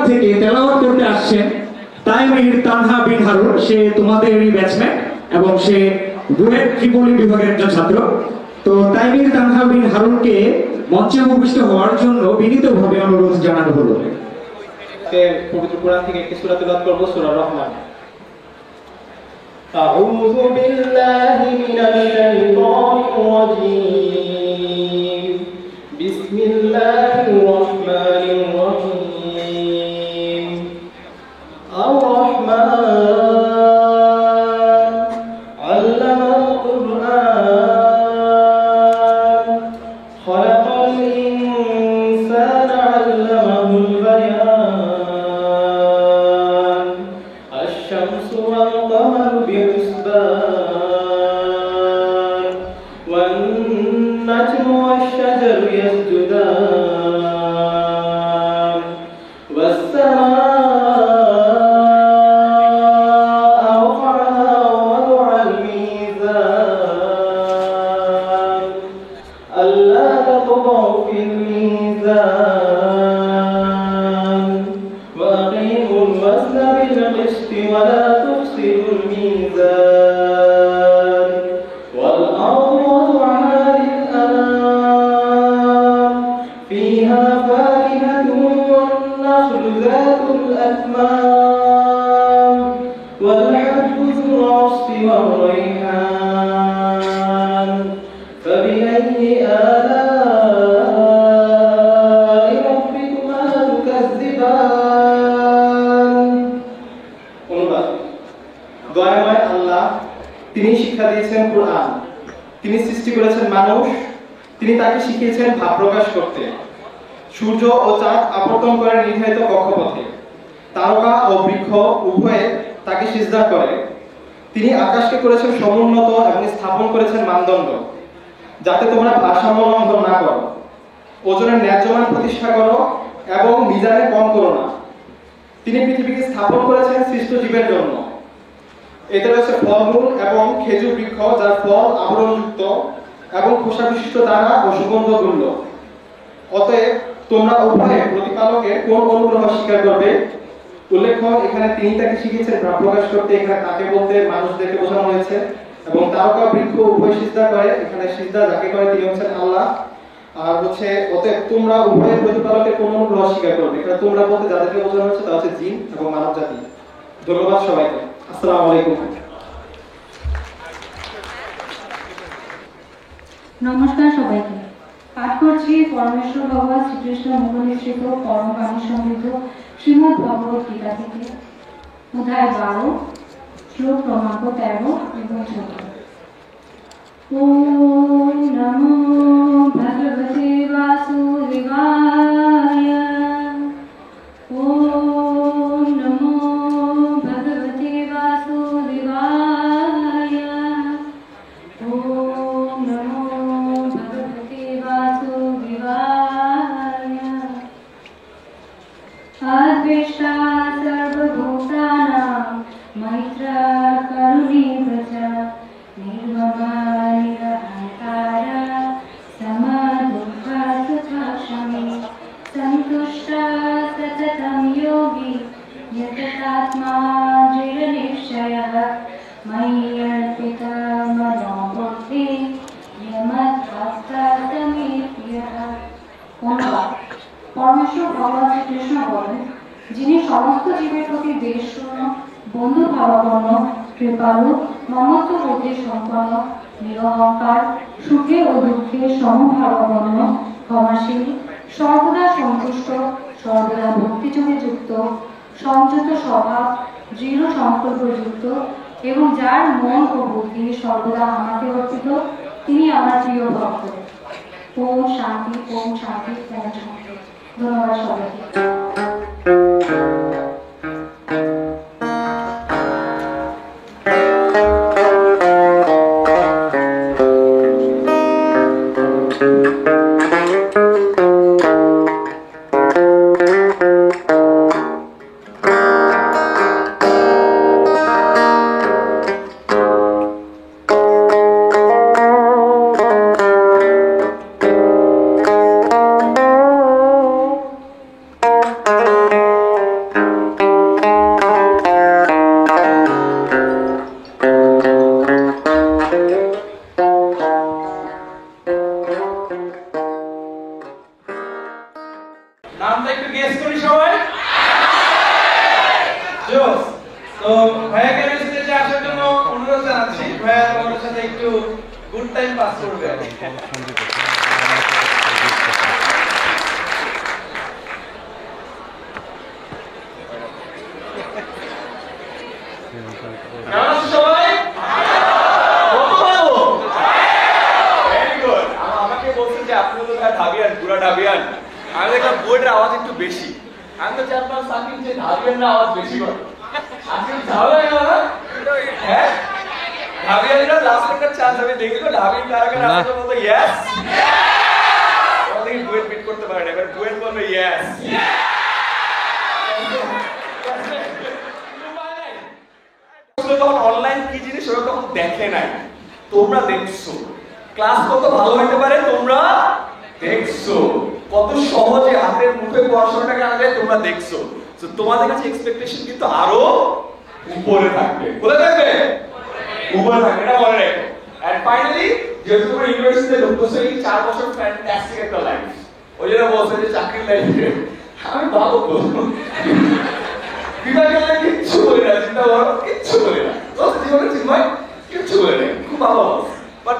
থেকে তেলাওয়াত করতে আসছেন তাইমির তানহা বিন হারুন। সে তোমাদেরই ব্যাচমেট এবং সে বুয়েট ত্রিপলি বিভাগের একজন ছাত্র। তো তাইমির তানহা বিন হারুনকে মঞ্চে উপবিষ্ট হওয়ার জন্য বিনীতভাবে অনুরোধ জানানো হলো। পবিত্র কোরআন থেকে একটি সূরা তেলাওয়াত করব, সূরা রহমান। আউযু বিল্লাহি মিনাশ শাইতানির রাজীম। বিসমিল্লাহির রহমানির রহিম। আর-রহমান আল্লামাল কুরআন খালাকাল ইনসানা আল্লামাহুল বায়ান। আশ-শামসু ওয়াল কামারু বিহিসবান ওয়ান নাজমু ওয়াশ-শাজারু ইয়াসজুদান ওয়াস-সামাআ রাফa'aha wa wada'al মীযান আল্লা তাতগাউ ফিল মীযান ওয়া আকিমুল ওয়াজনা বিল কিসতি ওয়া লা তুফসিদুল মীযান ওয়াল আরদু ওয়াদa'aha লিল আনাম ফীহা ফাকিহাতুন ওয়ান নাখলু যাতুল আকমাম ওয়াল হাব্বু যুল 'আসফি ওয়ার রাইহান فبأي آلاء ربكما تكذبان। অনুবাদ। দয়াময় আল্লাহ, তিনি শিক্ষা দিয়েছেন কোরআন, তিনি সৃষ্টি করেছেন মানুষ, তিনি তাকে শিখিয়েছেন ভাব প্রকাশ করতে। সূর্য ও চাঁদ আবর্তন করে নির্ধারিত কক্ষপথে, তারকা ও বৃক্ষ উভয়ে তাকে সিজদা করে। তিনি আকাশকে করেছেন সমুন্নত এবং স্থাপন করেছেন মানদণ্ড, যাতে তোমরা ভারসাম্য লঙ্ঘন না করো। ওজনের ন্যায্য মান প্রতিষ্ঠা করো এবং মিজানে কম করো না। তিনি পৃথিবীকে স্থাপন করেছেন সৃষ্ট জীবের জন্য। এতে রয়েছে ফলমূল এবং খেজুর বৃক্ষ, যার ফল আবরণযুক্ত এবং খোসা বিশিষ্ট দানা ও সুগন্ধগুল্য। অতএব তোমরা উভয়ে প্রতিপালকের কোন অনুগ্রহ স্বীকার করবে? উল্লেখ্য, এখানে তিনি তাকে শিখিয়েছেন ভাব প্রকাশ করতে, এখানে তাকে বলতে মানুষদেরকে বোঝানো হয়েছে। এবং তারকা বৃক্ষ উভয় সিজদা করে, এখানে সিজদা যাকে করে তিনি হচ্ছেন আল্লাহ। আর হচ্ছে অতএব তোমরা উভয় প্রতিপালকের কোন অনুগ্রহ স্বীকার করবে। এখানে তোমরা বলতে যাদেরকে বোঝানো হচ্ছে তা হচ্ছে জিন এবং মানব জাতি। ধন্যবাদ সবাইকে। আসসালামু আলাইকুম। নমস্কার সবাইকে। পাঠ করছি পরমেশ্বর ভগবান শ্রীকৃষ্ণ মুখনিসৃত পরম বাণী সমৃদ্ধ শ্রীমদ্ ভগবত গীতা থেকে অধ্যায় 12 শ্লোক ক্রমাঙ্ক 13 এবং 14। ওম নমো ভগবতে বাসুদেবায়। ওম নমো ভগবতে বাসুদেবায়। ওম নমো ভগবতে বাসুদেবায়। অদ্বেষ্টা সর্বভূতানাং মৈত্রা করুণীব চ নির্মমা নিরহংকার সমদুঃখা সুখক্ষমী সন্তুষ্টা সততং যোগী যততাত্মা দৃঢ়নিশ্চয়ः ময়ি অর্পিতা মনো বুদ্ধি মদ্ভক্তः মে প্রিয়ः। অনুবাদ। পরমেশ্বর ভগবান শ্রীকৃষ্ণ বলেন, যিনি সমস্ত জীবের প্রতি দেশশূন্য, বন্ধু ভাবাপন্ন, কৃপালু, মমত্ব বুদ্ধি সম্পন্ন, নিরহংকার, সুখে ও দুঃখে সমভাবাপন্ন, ক্ষমাশীল, সর্বদা সন্তুষ্ট, সর্বদা ভক্তিযোগে যুক্ত, সংযত স্বভাব, দৃঢ় সংকল্পযুক্ত এবং যার মন ও বুদ্ধি সর্বদা আমাকে অর্পিত, তিনি আমার প্রিয় ভক্ত। ওম শান্তি, ওম শান্তি, ওম শান্তি। ধন্যবাদ সবাইকে। নামটা একটু গেস করি সবাই। জোস। তো ভাইয়াকে স্টেজে আসার জন্য অনুরোধ জানাচ্ছি। ভাইয়া তোমাদের সাথে একটু গুড টাইম পাস করবে। কেমন আছো সবাই? কত ভালো? Very good. আমাকে বলছেন যে আপনি তো ঢাবিয়ান, পুরা ঢাবিয়ান। আমি দেখলাম বইয়ের আওয়াজ একটু বেশি। আমি তো চারপাশ সাকিব যে ঢাবিয়ানরা আওয়াজ বেশি করে। আজকে ঝামেলা গেল না? হ্যাঁ? ঢাবিয়ানরা লাস্ট একটা চান্স আমি দেখি তো ঢাবিয়ান কারা কারা আছে বলতো ইয়েস। ওদের ডুয়েট বিট করতে পারে না, এবার ডুয়েট বলবে ইয়েস। তখন অনলাইন কি জিনিস ওরা তখন দেখে নাই, তোমরা দেখছো। ক্লাস কত ভালো হতে পারে তোমরা দেখছো, কত সহজে হাতের মুঠে পড়াশোনাটা করা যায় তোমরা দেখছো। তো তোমাদের কাছে এক্সপেকটেশন কিন্তু আরো উপরে থাকবে। কোথায় থাকবে? উপরে থাকবে, এটা মনে রেখো। এন্ড ফাইনালি যেহেতু তোমরা ইউনিভার্সিটিতে ঢুকতেছো, এই 4 বছর ফ্যান্টাস্টিক একটা লাইফ। ওই জন্য বলছে যে চাকরির লাইফে আমি ভালো তো বিভাগের লাগে কিচ্ছু বলি না, চিন্তা করো কিচ্ছু বলি না, জীবনে ঠিক নয় কিচ্ছু বলি না, খুব ভালো। বাট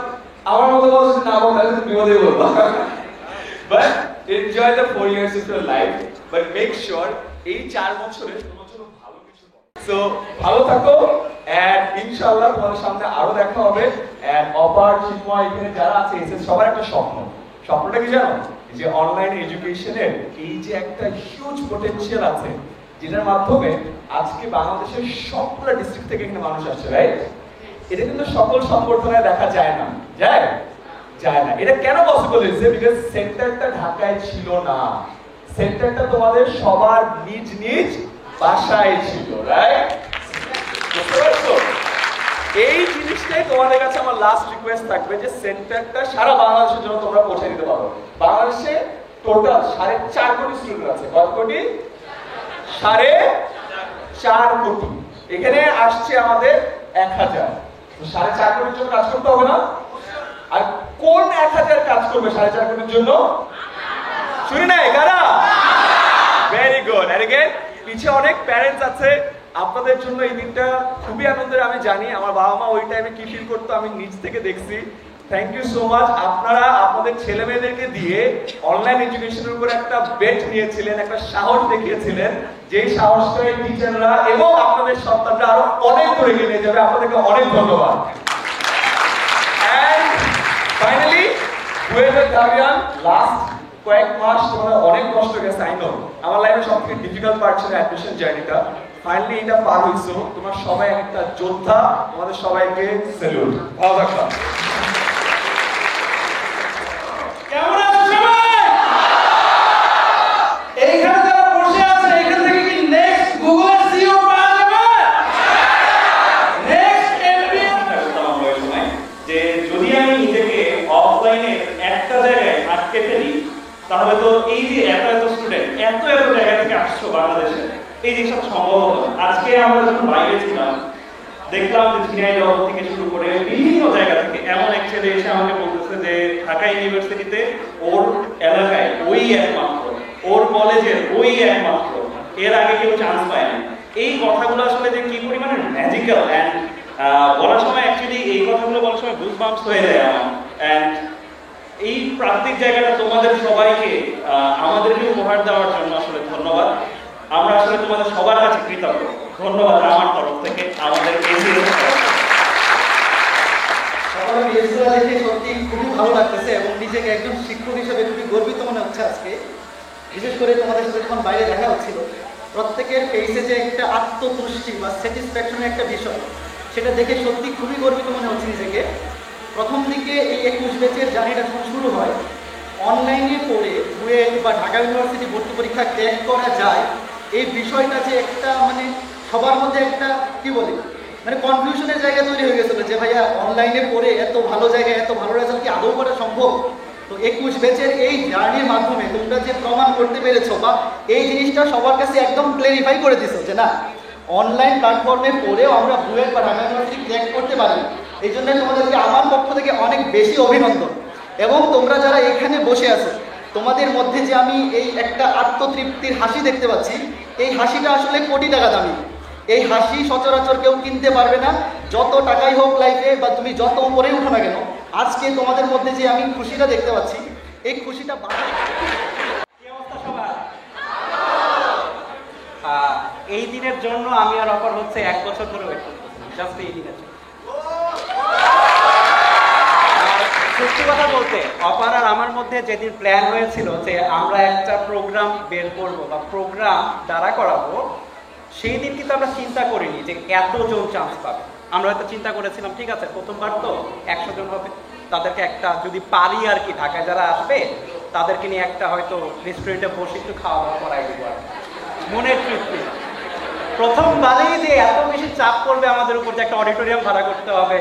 আমার মতো বলছে না বলতে বিপদে বলবো। But enjoy the 4 years of your life, but make sure এই 4 বছরে তোমার জন্য ভালো কিছু করো। সো ভালো থাকো এন্ড ইনশাআল্লাহ তোমাদের সামনে আরো দেখা হবে। এন্ড অপার চিন্ময় এখানে যারা আছে এসে সবার একটা স্বপ্ন। স্বপ্নটা কি জানো? যে অনলাইন এডুকেশনের এই যে একটা হিউজ পটেনশিয়াল আছে, যেটার মাধ্যমে আজকে বাংলাদেশের সবগুলো ডিস্ট্রিক্ট থেকে এখানে মানুষ আসছে, রাইট? এটা কিন্তু সকল সংগঠনে দেখা যায় না, যায় না। এটা কেন পসিবল হয়েছে? বিকজ সেন্টারটা ঢাকায় ছিল না, সেন্টারটা তোমাদের সবার নিজ নিজ বাসায় ছিল, রাইট? বুঝতে পারছো? এই জিনিসটাই তোমাদের কাছে আমার লাস্ট রিকোয়েস্ট থাকবে যে সেন্টারটা সারা বাংলাদেশের জন্য তোমরা পৌঁছে দিতে পারো। বাংলাদেশে টোটাল 4.5 কোটি স্টুডেন্ট আছে। কত কোটি? 4.5 কোটি। এখানে আসছে আমাদের 1000। 4.5 কোটির জন্য কাজ করতে হবে না? আর কোন 1000 কাজ করবে 4.5 কোটির জন্য? শুনি নাই কারা? Very good. আর এগেইন পিছে অনেক প্যারেন্টস আছে, আপনাদের জন্য এই দিনটা খুবই আনন্দের। আমি জানি আমার বাবা মা ওই টাইমে কি ফিল করতো, আমি নিজ থেকে দেখছি। Thank you so much. আপনারা আপনাদের ছেলে মেয়েদেরকে দিয়ে অনলাইন এডুকেশনের উপর একটা বেট নিয়েছিলেন, একটা সাহস দেখিয়েছিলেন, যেই সাহসটা এই টিচাররা এবং আপনাদের সন্তানরা আরো অনেক দূরে এগিয়ে নিয়ে যাবে। আপনাদেরকে অনেক ধন্যবাদ। এন্ড ফাইনালি বুয়েটের ঢাবিয়ান লাস্ট কয়েক মাস তোমাদের অনেক কষ্ট গেছে, আই নো। আমার লাইফে সবথেকে ডিফিকাল্ট পার্ট ছিল অ্যাডমিশন জার্নিটা। ফাইনালি এটা পার হইছো, তোমার সবাই একটা যোদ্ধা। তোমাদের সবাইকে স্যালুট। ভালো থাকবা। কেমন আছো সবাই? এইখানে যারা বসে আছে এখান থেকে কি নেক্সট গুগলের সিইও পাওয়া যাবে? নেক্সট এমপি যে যদি আমি নিজেকে অফলাইনে একটা জায়গায় আটকে ফেলি, তাহলে তো এই যে এত স্টুডেন্ট এত জায়গা থেকে আসছো বাংলাদেশে, এই জিনিসটা সম্ভব হতো না। আজকে আমরা যখন বাইরে ছিলাম দেখলাম যে ঝিনাইদহ থেকে শুরু করে বিভিন্ন জায়গা থেকে এমন এক ছেলে এসে আমাকে বলতেছে যে ঢাকা ইউনিভার্সিটিতে ওর এলাকায় ওই একমাত্র, ওর কলেজের ওই একমাত্র, এর আগে কেউ চান্স পায় না। এই কথাগুলো আসলে যে কি পরিমাণে ম্যাজিক্যাল অ্যান্ড বলার সময় অ্যাকচুয়ালি এই কথাগুলো বলার সময় গুজবাম্পস হয়ে যায় আমার। অ্যান্ড এই প্রান্তিক জায়গাটা তোমাদের সবাইকে আমাদেরকে উপহার দেওয়ার জন্য আসলে ধন্যবাদ। আমরা আসলে তোমাদের সবার কাছে কৃতজ্ঞ। ধন্যবাদ আমার তরফ থেকে, আমাদের সকালে এসরা দেখে সত্যি খুবই ভালো লাগতেছে এবং নিজেকে একজন শিক্ষক হিসেবে খুবই গর্বিত মনে হচ্ছে আজকে। বিশেষ করে তোমাদের সাথে যখন বাইরে দেখা হচ্ছিল, প্রত্যেকের ফেসে যে একটা আত্মতুষ্টি বা স্যাটিসফ্যাকশনের একটা বিষয়, সেটা দেখে সত্যি খুবই গর্বিত মনে হচ্ছে নিজেকে। প্রথম দিকে এই 21 ব্যাচের জার্নিটা যখন শুরু হয়, অনলাইনে পড়ে বুয়েট বা ঢাকা ইউনিভার্সিটি ভর্তি পরীক্ষা ক্র্যাক করা যায়, এই বিষয়টা যে একটা মানে সবার মধ্যে একটা কি বলি মানে কনফিউশনের জায়গা তৈরি হয়ে গেছিল যে ভাইয়া অনলাইনে পড়ে এত ভালো জায়গায় এত ভালো রেজাল্ট কি আদৌ করা সম্ভব? তো 21 ব্যাচের এই জার্নির মাধ্যমে তোমরা যে প্রমাণ করতে পেরেছো বা এই জিনিসটা সবার কাছে একদম ক্লিয়ারিফাই করে দিছো যে না, অনলাইন প্ল্যাটফর্মে পড়েও আমরা বুয়েট বা ঢাকা ইউনিভার্সিটি ক্র্যাক করতে পারি। এই জন্য তোমাদেরকে আমার পক্ষ থেকে অনেক বেশি অভিনন্দন। এবং তোমরা যারা এখানে বসে আছো, তোমাদের মধ্যে যে আমি এই একটা আত্মতৃপ্তির হাসি দেখতে পাচ্ছি, এই হাসিটা আসলে কোটি টাকা দামি। এই হাসি সচরাচর কেউ কিনতে পারবে না, যত টাকাই হোক লাইফে বা তুমি যত উপরে উঠো না কেন। আজকে তোমাদের মধ্যে যে আমি খুশিটা দেখতে পাচ্ছি, এই খুশিটা কি অবস্থা সবার? এই দিনের জন্য আমি আর অপর হচ্ছে 1 বছর ধরে ওয়েট করতেছি, জাস্ট এই দিনের জন্য। সত্যি কথা বলতে অপার আর আমার মধ্যে যেদিন প্ল্যান হয়েছিল যে আমরা একটা প্রোগ্রাম বের করব বা প্রোগ্রাম দ্বারা করাবো, সেই দিন কিন্তু আমরা চিন্তা করিনি যে এতজন চান্স পাবে। আমরা হয়তো চিন্তা করেছিলাম ঠিক আছে প্রথমবার তো 100 জন হবে, তাদেরকে একটা যদি পারি আর কি, ঢাকায় যারা আসবে তাদেরকে নিয়ে একটা হয়তো রেস্টুরেন্টে বসে একটু খাওয়া দাওয়া করাই দিব আর কি। মনের তৃপ্তি। প্রথমবারেই যে এত বেশি চাপ পড়বে আমাদের উপর যে একটা অডিটোরিয়াম ভাড়া করতে হবে।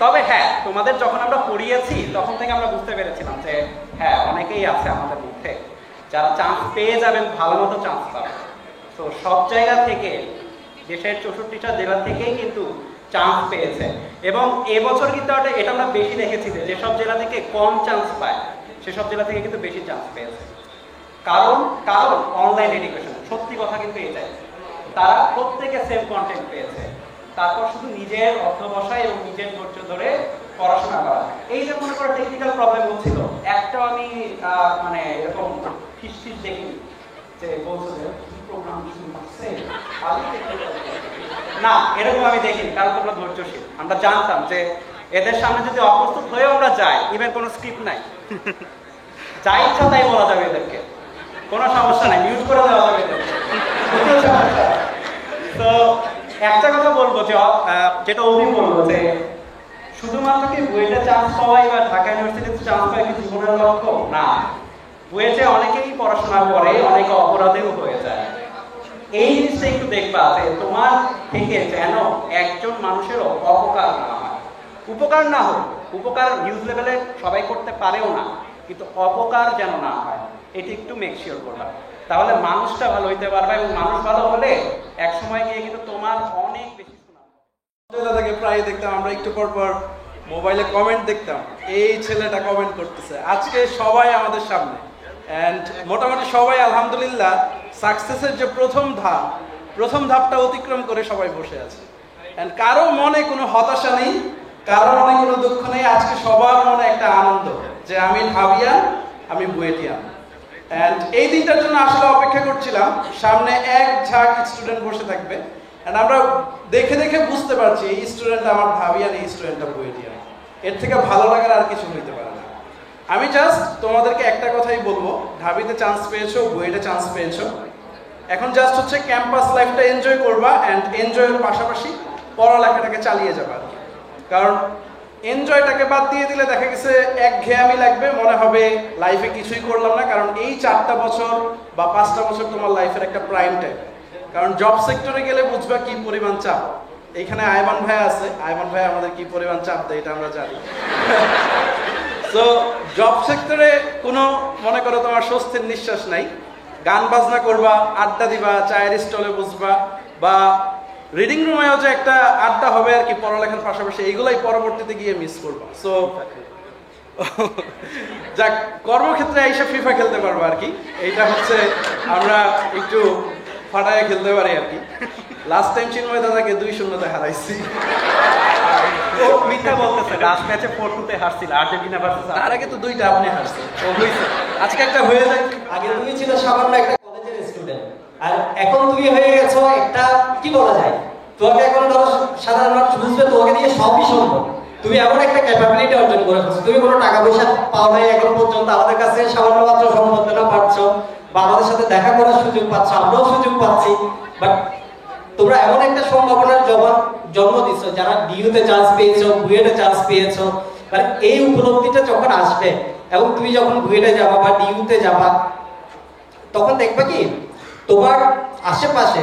তবে হ্যাঁ, তোমাদের যখন আমরা পড়িয়েছি তখন থেকে আমরা বুঝতে পেরেছিলাম যে হ্যাঁ অনেকেই আছে আমাদের মধ্যে যারা চান্স পেয়ে যাবেন, ভালো মতো চান্স পাবেন। তো সব জায়গা থেকে, দেশের 64টা জেলা থেকেই কিন্তু চান্স পেয়েছে। এবং এবছর কিন্তু এটা আমরা বেশি দেখেছি যে যেসব জেলা থেকে কম চান্স পায় সেসব জেলা থেকে কিন্তু বেশি চান্স পেয়েছে। কারণ অনলাইন এডুকেশন, সত্যি কথা কিন্তু এটাই, তারা প্রত্যেকে সেম কন্টেন্ট পেয়েছে। তারপর শুধু নিজের অধ্যবসায় এবং নিজের ধৈর্য ধরে পড়াশোনা করা। এই যে মনে করো টেকনিক্যাল প্রবলেম হচ্ছিল, একটাও আমি মানে এরকম ফিস দেখিনি যে বলছো যে প্রোগ্রাম শুরু করছে না, এরকম আমি দেখিনি। কারণ তোমরা ধৈর্যশীল। আমরা জানতাম যে এদের সামনে যদি অপ্রস্তুত হয়েও আমরা যাই, ইভেন কোনো স্ক্রিপ্ট নাই, যা ইচ্ছা তাই বলা যাবে এদেরকে, কোনো সমস্যা নাই, মিউট করে দেওয়া যাবে এদেরকে। তো একটা কথা বলবো যে যেটা অভি বলবো যে শুধুমাত্র কি বুয়েটে চান্স পাওয়াই বা ঢাকা ইউনিভার্সিটিতে চান্স পাওয়া কি জীবনের লক্ষ্য না। বুয়েটে অনেকেই পড়াশোনা করে, অনেকে অপরাধেও হয়ে যায়। এই জিনিসটা একটু দেখবা যে তোমার থেকে যেন একজন মানুষেরও অপকার না হয়, উপকার না হোক। উপকার নিউজ লেভেলে সবাই করতে পারেও না, কিন্তু অপকার যেন না হয়, এটি একটু মেক শিওর করবা। তাহলে মানুষটা ভালো হইতে পারবে, এবং মানুষ ভালো হলে এক সময় গিয়ে কিন্তু তোমার অনেক বেশি দাদাকে প্রায় দেখতাম আমরা, একটু পর পর মোবাইলে কমেন্ট দেখতাম, এই ছেলেটা কমেন্ট করতেছে। আজকে সবাই আমাদের সামনে, অ্যান্ড মোটামুটি সবাই আলহামদুলিল্লাহ সাকসেসের যে প্রথম ধাপটা অতিক্রম করে সবাই বসে আছে। অ্যান্ড কারো মনে কোনো হতাশা নেই, কারো মনে কোনো দুঃখ নেই। আজকে সবার মনে একটা আনন্দ যে আমি ঢাবিয়ান, আমি বুয়েটিয়ান। অ্যান্ড এই দিনটার জন্য আসলে অপেক্ষা করছিলাম। সামনে এক ঝাঁক স্টুডেন্ট বসে থাকবে, অ্যান্ড আমরা দেখে দেখে বুঝতে পারছি এই স্টুডেন্ট আমার ঢাবিয়ান, এই স্টুডেন্টটা বুয়েটিয়ান। এর থেকে ভালো লাগার আর কিছু হইতে পারে না। আমি জাস্ট তোমাদেরকে একটা কথাই বলবো, ঢাবিতে চান্স পেয়েছো, বুয়েটে চান্স পেয়েছো, এখন জাস্ট হচ্ছে ক্যাম্পাস লাইফটা এনজয় করবা, অ্যান্ড এনজয়ের পাশাপাশি পড়ালেখাটাকে চালিয়ে যাবা। কারণ এনজয়টাকে বাদ দিয়ে দিলে দেখা গেছে একঘেয়েমি লাগবে, মনে হবে লাইফে কিছুই করলাম না। কারণ এই 4টা বছর বা 5টা বছর তোমার লাইফের একটা প্রাইম টাইম। কারণ জব সেক্টরে গেলে বুঝবা কি পরিমাণ চাপ। এইখানে আয়মান ভাই আছে, আয়মান ভাই আমাদের কি পরিমাণ চাপ দেয় এটা আমরা জানি। তো জব সেক্টরে কোনো মনে করো তোমার স্বস্তির নিঃশ্বাস নাই। গান বাজনা করবা, আড্ডা দিবা, চায়ের স্টলে বসবা, বা রিডিং রুমেও যে একটা আড্ডা হবে আর কি পড়ালেখার পাশাপাশি, এইগুলাই পরবর্তীতে গিয়ে মিস করবা। সো যাক, কর্মক্ষেত্রে এসে ফিফা খেলতে পারবো আর কি, এইটা হচ্ছে আমরা একটু ফাটায় খেলতে পারি আর কি। লাস্ট টাইম চিন্ময় দাদাকে 2-0 হারাইছি। ও মিথ্যা বলতেছে, লাস্ট ম্যাচে 4-2 হারছিল আর্জেন্টিনা ভার্সেস। তার আগে তো 2টা আপনি হারছেন, ও হইছে। আজকে একটা হয়ে যায়। আগে তুমি ছিল সামান্য একটা কলেজের স্টুডেন্ট, আর এখন তুমি হয়ে গেছো একটা, কি বলা যায়, তোমাকে এখন ধরো সাধারণ মানুষ বুঝবে, তোমাকে দিয়ে সবই সম্ভব। তুমি এমন একটা ক্যাপাবিলিটি অর্জন করে ফেলছো, তুমি কোনো টাকা পয়সা পাও নাই এখন পর্যন্ত, আমাদের কাছে সামান্য মাত্র সম্বর্ধনা পাচ্ছ, বা আমাদের সাথে দেখা করার সুযোগ পাচ্ছ, আমরাও সুযোগ পাচ্ছি। বাট তোমরা এমন একটা সম্ভাবনার জন্ম দিচ্ছ, যারা ডিইউতে চান্স পেয়েছো, বুয়েটে চান্স পেয়েছো, মানে এই উপলব্ধিটা যখন আসবে এবং তুমি যখন বুয়েটে যাবা বা ডিইউতে যাবা, তখন দেখবা কি তোমার আশেপাশে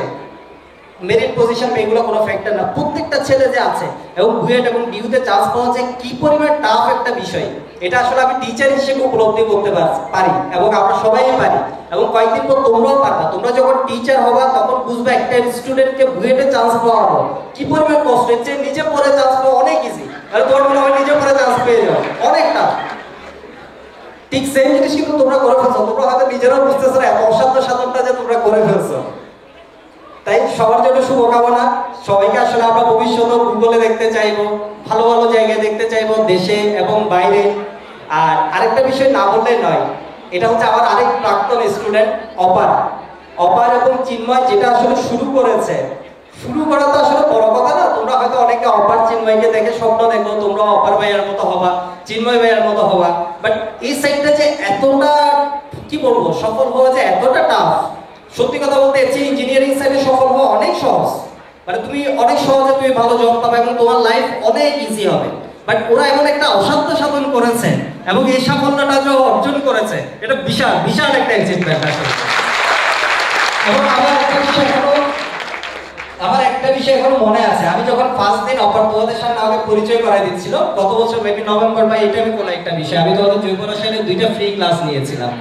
মেরিট পজিশন এগুলো কোনো ফ্যাক্টর না। প্রত্যেকটা ছেলে যে আছে এবং বুয়েট এবং ডিইউতে চান্স পাওয়া যে কি পরিমাণ টাফ একটা বিষয়, এটা আসলে আমি টিচার হিসেবে উপলব্ধি করতে পারি, এবং আমরা সবাই পারি, এবং কয়েকদিন পর তোমরাও পারবা। তোমরা যখন টিচার হবা তখন বুঝবা একটা স্টুডেন্টকে বুয়েটে চান্স পাওয়া কি পরিমাণ কষ্ট। যে নিজে পড়ে চান্স পাওয়া অনেক ইজি, আর তোমার মনে হয় নিজে পড়ে চান্স পেয়ে যাও অনেক টাফ। ঠিক সেম জিনিস কিন্তু তোমরা করে ফেলছো, তোমরা হয়তো নিজেরাও বুঝতেছো না এত অসাধ্য সাধনটা যে তোমরা করে ফেলছো। তাই সবার জন্য শুভকামনা। সবাইকে আসলে আমরা ভবিষ্যতে গুগলে দেখতে চাইবো, ভালো ভালো জায়গায় দেখতে চাইবো, দেশে এবং বাইরে। আর আরেকটা বিষয় না বললেই নয়, এটা হচ্ছে আমার আরেক প্রাক্তন স্টুডেন্ট অপার। অপার এবং চিন্ময় যেটা আসলে শুরু করেছে, শুরু করা তো আসলে বড় কথা না। তোমরা হয়তো অনেকে অপার চিন্ময়কে দেখে স্বপ্ন দেখো তোমরা অপার ভাইয়ার মতো হবা, চিন্ময় ভাইয়ার মতো হবা, বাট এই সাইডটা যে এতটা কি বলবো সফল হওয়া যে এতটা টাফ, সত্যি কথা বলতে এসে ইঞ্জিনিয়ারিং সাইডে সফল হওয়া অনেক সহজ। মানে তুমি অনেক সহজে তুমি ভালো জব পাবে এবং তোমার লাইফ অনেক ইজি হবে। বাট ওরা এমন একটা অসাধ্য সাধন করেছে এবং এই সাফল্যটা যে অর্জন করেছে, এটা বিশাল বিশাল একটা অ্যাচিভমেন্ট আসলে। এবং আমার একটা বিষয় এখনো মনে আছে, আমি যখন ফার্স্ট দিন অপার তোমাদের সামনে আমাকে পরিচয় করাই দিচ্ছিল, গত বছর মেবি নভেম্বর বা এই টাইমে কোনো একটা বিষয়, আমি তোমাদের জৈব রসায়নের 2টা ফ্রি ক্লাস নিয়েছিলাম।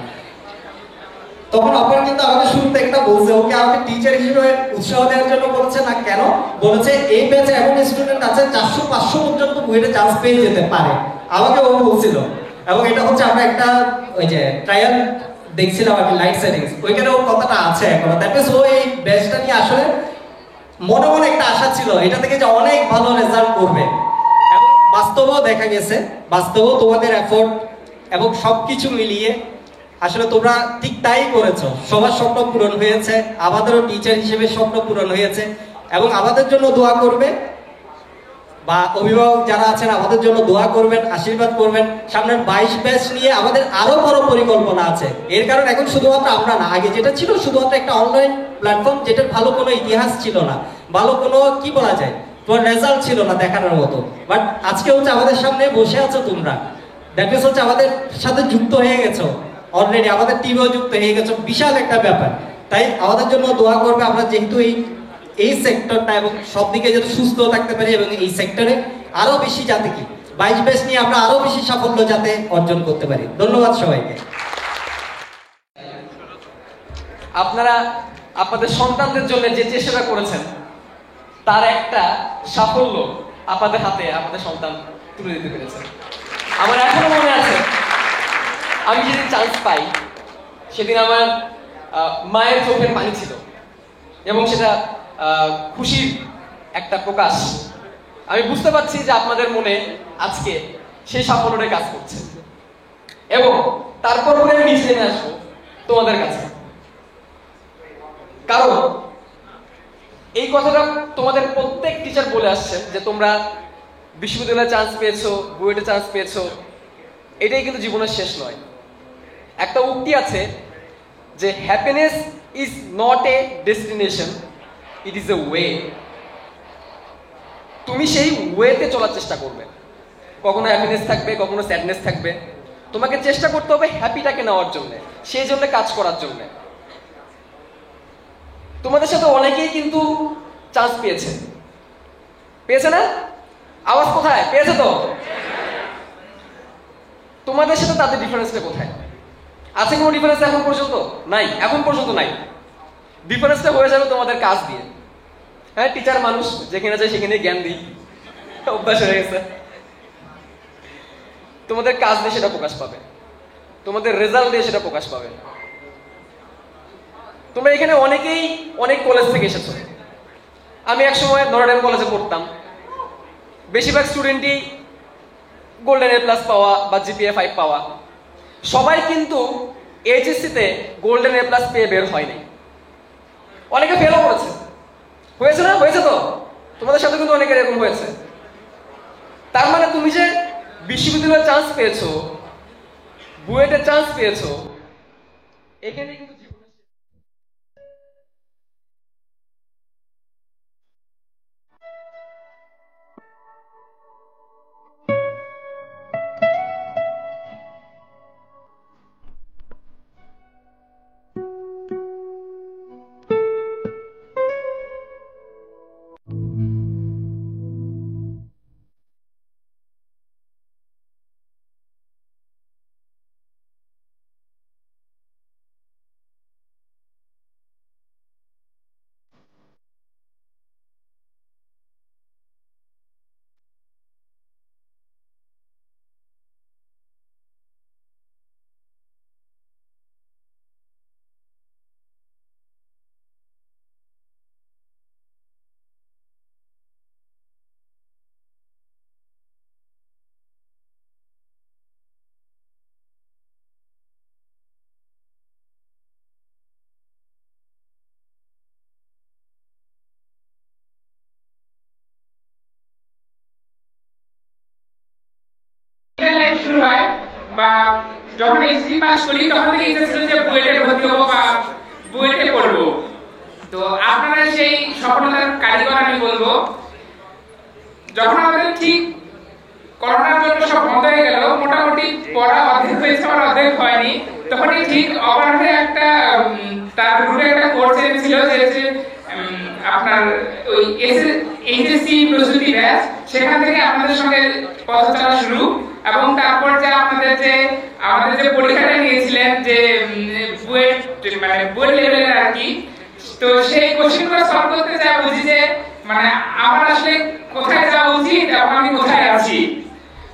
তখন অপার কিন্তু আমাকে শুরুতে একটা বলছে, ওকে আমাকে টিচার হিসেবে উৎসাহ দেওয়ার জন্য বলেছে না কেন, বলেছে এই ব্যাচে এমন স্টুডেন্ট আছে 400-500 পর্যন্ত বুয়েটে চান্স পেয়ে যেতে পারে, আমাকে ও বলছিল। এবং এটা হচ্ছে আমরা একটা ওই যে ট্রায়াল দেখছিলাম আমি লাইট সেটিংস, ওইখানে ওর কথাটা আছে এখনো। দ্যাট মিন্স ও এই ব্যাচটা নিয়ে আসলে মনে মনে একটা আশা ছিল এটা থেকে যে অনেক ভালো রেজাল্ট করবে, এবং বাস্তবেও দেখা গেছে, বাস্তবেও তোমাদের এফোর্ট এবং সবকিছু মিলিয়ে আসলে তোমরা ঠিক তাই করেছো। সবার স্বপ্ন পূরণ হয়েছে, আমাদেরও টিচার হিসেবে স্বপ্ন পূরণ হয়েছে। এবং আমাদের জন্য দোয়া করবে, বা অভিভাবক যারা আছেন আমাদের জন্য দোয়া করবেন, আশীর্বাদ করবেন। সামনের 22 ব্যাচ নিয়ে আমাদের আরো বড় পরিকল্পনা আছে। এর কারণ এখন শুধুমাত্র আমরা না, আগে যেটা ছিল শুধুমাত্র একটা অনলাইন প্ল্যাটফর্ম, যেটার ভালো কোনো ইতিহাস ছিল না, ভালো কোনো কি বলা যায় তোমার রেজাল্ট ছিল না দেখানোর মতো। বাট আজকে হচ্ছে আমাদের সামনে বসে আছো তোমরা, দ্যাট মিন্স হচ্ছে আমাদের সাথে যুক্ত হয়ে গেছো অলরেডি, আমাদের টিমেও যুক্ত হয়ে গেছো, বিশাল একটা ব্যাপার। তাই আমাদের জন্য দোয়া করবে, আমরা যেহেতু এই সেক্টরটা এবং সব দিকে যাতে সুস্থ থাকতে পারি এবং এই সেক্টরে আরো বেশি যাতে কি 22 ব্যাচ নিয়ে আমরা আরো বেশি সাফল্য যাতে অর্জন করতে পারি। ধন্যবাদ সবাইকে। আপনারা আপনাদের সন্তানদের জন্য যে চেষ্টাটা করেছেন তার একটা সাফল্য আপনাদের হাতে আপনাদের সন্তান তুলে দিতে পেরেছেন। আমার এখনো মনে আছে, আমি যেদিন চান্স পাই সেদিন আমার মায়ের চোখের পানি ছিল এবং সেটা খুশির একটা প্রকাশ। আমি বুঝতে পারছি যে আপনাদের মনে আজকে সেই সাফল্যটাই কাজ করছে, এবং তারপর আমি নিচে নেমে আসবো তোমাদের কাছে। কারণ এই কথাটা তোমাদের প্রত্যেক টিচার বলে আসছেন যে তোমরা বিশ্ববিদ্যালয়ে চান্স পেয়েছো, বুয়েটে চান্স পেয়েছো, এটাই কিন্তু জীবনের শেষ নয়। একটা উক্তি আছে যে happiness is not a destination, it is a way. তুমি সেই ওয়েতে চলার চেষ্টা করবে, কখনো হ্যাপিনেস থাকবে, কখনো স্যাডনেস থাকবে, তোমাকে চেষ্টা করতে হবে হ্যাপিটাকে নেওয়ার জন্য, সেই জন্য কাজ করার জন্য। তোমাদের সাথে অনেকেই কিন্তু চান্স পেয়েছে, পেয়েছে না? আওয়াজ কোথায়? পেয়েছে তো? তোমাদের সাথে তাদের ডিফারেন্সটা কোথায়? আছে কোনো ডিফারেন্স এখন পর্যন্ত? নাই, এখন পর্যন্ত নাই। ডিফারেন্সটা হয়ে যাবে তোমাদের কাজ দিয়ে। হ্যাঁ, টিচার মানুষ, যেখানে যায় সেখানে জ্ঞান দিই, অভ্যাস হয়ে গেছে। তোমাদের কাজ দিয়ে সেটা প্রকাশ পাবে, তোমাদের রেজাল্ট দিয়ে সেটা প্রকাশ পাবে। তোমরা এখানে অনেকেই অনেক কলেজ থেকে এসেছো। আমি একসময় নটরডেম কলেজে পড়তাম, বেশিরভাগ স্টুডেন্টই গোল্ডেন এ প্লাস পাওয়া বা জিপিএ 5 পাওয়া। সবাই কিন্তু এইচএসসিতে গোল্ডেন এ প্লাস পেয়ে বের হয়নি, অনেকে ফেলও করেছে। হয়েছে না? হয়েছে তো? তোমাদের সাথে কিন্তু অনেকের এরকম হয়েছে। তার মানে তুমি যে বিশ্ববিদ্যালয়ে চান্স পেয়েছো, বুয়েটে চান্স পেয়েছো, এখানে কিন্তু যখন এসএসসি পাস করি তখন থেকে ইচ্ছা ছিল যে বুয়েটে ভর্তি হবো বা বুয়েটে পড়বো। তো আপনারা সেই সফলতার কারিগর আমি বলবো, যখন আমাদের ঠিক করোনার জন্য সব বন্ধ হয়ে গেল, মোটামুটি পড়া অর্ধেক হয়েছে আর অর্ধেক হয়নি, তখনই ঠিক অবাধে একটা তার গ্রুপে একটা কোর্স ছিল যে আপনার ওই এইচএসসি প্রস্তুতি ব্যাচ, সেখান থেকে আমাদের সঙ্গে পথ চলা শুরু। এবং তারপর যে আমাদের যে পরীক্ষাটা নিয়েছিলেন যে বুয়েট মানে বুয়েট লেভেলের আর কি, তো সেই কোশ্চেনগুলো সলভ করতে যা বুঝি যে মানে আমার আসলে কোথায় যাওয়া উচিত এবং আমি কোথায় আছি।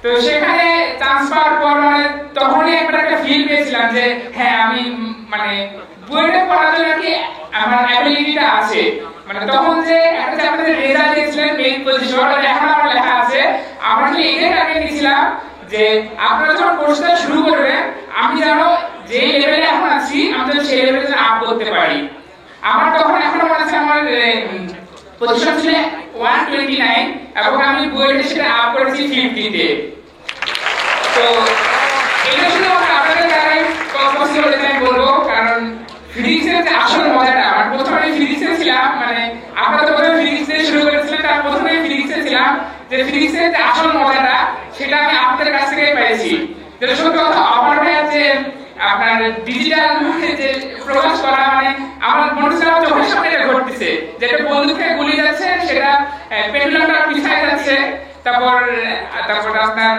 তো সেখানে চান্স পাওয়ার পর মানে তখনই একটা ফিল পেয়েছিলাম যে হ্যাঁ আমি মানে বুয়েটে পড়ার জন্য কি আমার অ্যাবিলিটিটা আছে। মানে তখন যে একটা যে আমাদের রেজাল্ট দিয়েছিলেন মেইন পজিশন, এখন আমার লেখা আছে, আমরা কি এটাই টার্গেট নিয়েছিলাম যে আপনারা যখন কোর্সটা শুরু করবেন আমি যেন যে লেভেলে এখন আছি আমি যেন সেই লেভেলে আপ করতে পারি। আমার তখন এখনো মনে আছে আমার পজিশন ছিল 129 এবং আমি বুয়েটে সেটা আপ করেছি 50-তে। তো এটা শুধু আপনাদের দ্বারাই পসিবল এটা আমি বলবো, কারণ ফিজিক্সের যে আসল মজাটা, আমার প্রথমে ফিজিক্সে ছিলাম, মানে আপনারা তো প্রথমে ফিজিক্স দিয়ে শুরু করেছিলেন, তার প্রথমে ফিজিক্সে ছিলাম, যে ফিজিক্সের যে আসল মজাটা সেটা আমি আপনাদের কাছ থেকে পেয়েছি। যেটা সত্যি কথা, আমার যে আপনার ডিজিটাল যে প্রকাশ করা, মানে আমার মনে হচ্ছে আমার চোখের সামনে এটা ঘটতেছে, যেটা বন্দুকে গুলি যাচ্ছে সেটা পেন্ডুলামটা পিছায় যাচ্ছে। তারপর আপনার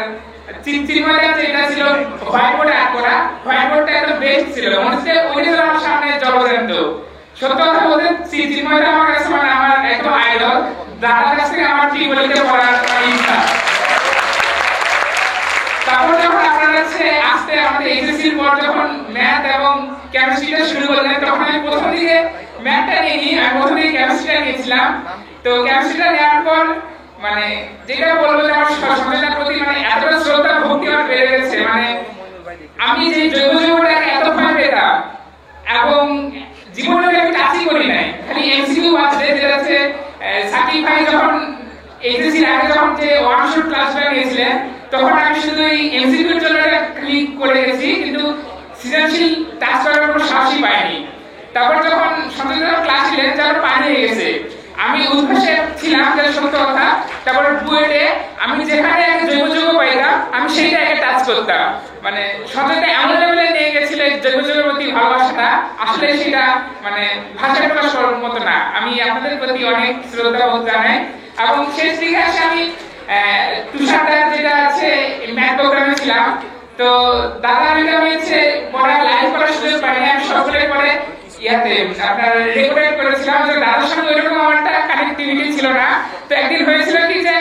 চিন্ময়টা যেটা ছিল হোয়াইট বোর্ডে আঁক করা, হোয়াইট বোর্ডটা একটা বেস্ট ছিল, মনে হচ্ছে ওইটা আমার সামনে জলজ্যান্ত। সত্য কথা বলতে চিন্ময়টা আমার কাছে মানে আমার একদম আইডল, দাদার কাছ থেকে আমার কি বলতে পড়ার ইচ্ছা। তারপর যখন আপনারা আস্তে আমাদের এইচএসসির পর যখন ম্যাথ এবং কেমিস্ট্রিটা শুরু করলেন, তখন আমি প্রথম দিকে ম্যাথটা নিইনি, আমি প্রথমে কেমিস্ট্রিটা নিয়েছিলাম। তো কেমিস্ট্রিটা নেওয়ার পর মানে যেটা বলবো যে আমার সমাজের প্রতি মানে এতটা শ্রদ্ধা ভক্তি আমার বেড়ে গেছে। মানে আমি যে জৈব যৌগটাকে এত ভয় পেতাম এবং জীবনে আমি টাচই করি নাই, খালি এমসিকিউ আছে, যেটা হচ্ছে সাকিব ভাই যখন এইচএসসির আগে যখন যে ওয়ান শট ক্লাসটা নিয়েছিলেন তখন আমি শুধু এই এমসিকিউর জন্য ক্লিক করে গেছি, কিন্তু সৃজনশীল টাচ করার কোনো সাহসই পাইনি। তারপর যখন সঞ্জয় ক্লাস ছিলেন তারপর পানি হয়ে গেছে, আমি উদ্ভাসে ছিলাম, যেটা সত্য কথা। তারপর বুয়েটে আমি যেখানে জৈব যৌগ পাইতাম আমি সেইটা আগে টাচ করতাম, মানে সঞ্জয়টা এমন লেভেলে নিয়ে গেছিল জৈব যৌগের প্রতি ভালোবাসাটা, আসলে সেটা মানে ভাষায় প্রকাশ করার মতো না। আমি আপনাদের প্রতি অনেক শ্রদ্ধা জানাই। এবং শেষ দিকে আসে আমি তুষারদার যেটা আছে ম্যাথ প্রোগ্রামে ছিলাম, তো দাদা আমি হচ্ছে পড়া লাইভ করার সুযোগ পাইনি, আমি সকলের পরে ইয়াতে আপনার রেকর্ড করেছিলাম। যে দাদার সঙ্গে ওইরকম আমার একটা কানেক্টিভিটি ছিল না। তো একদিন হয়েছিল কি যে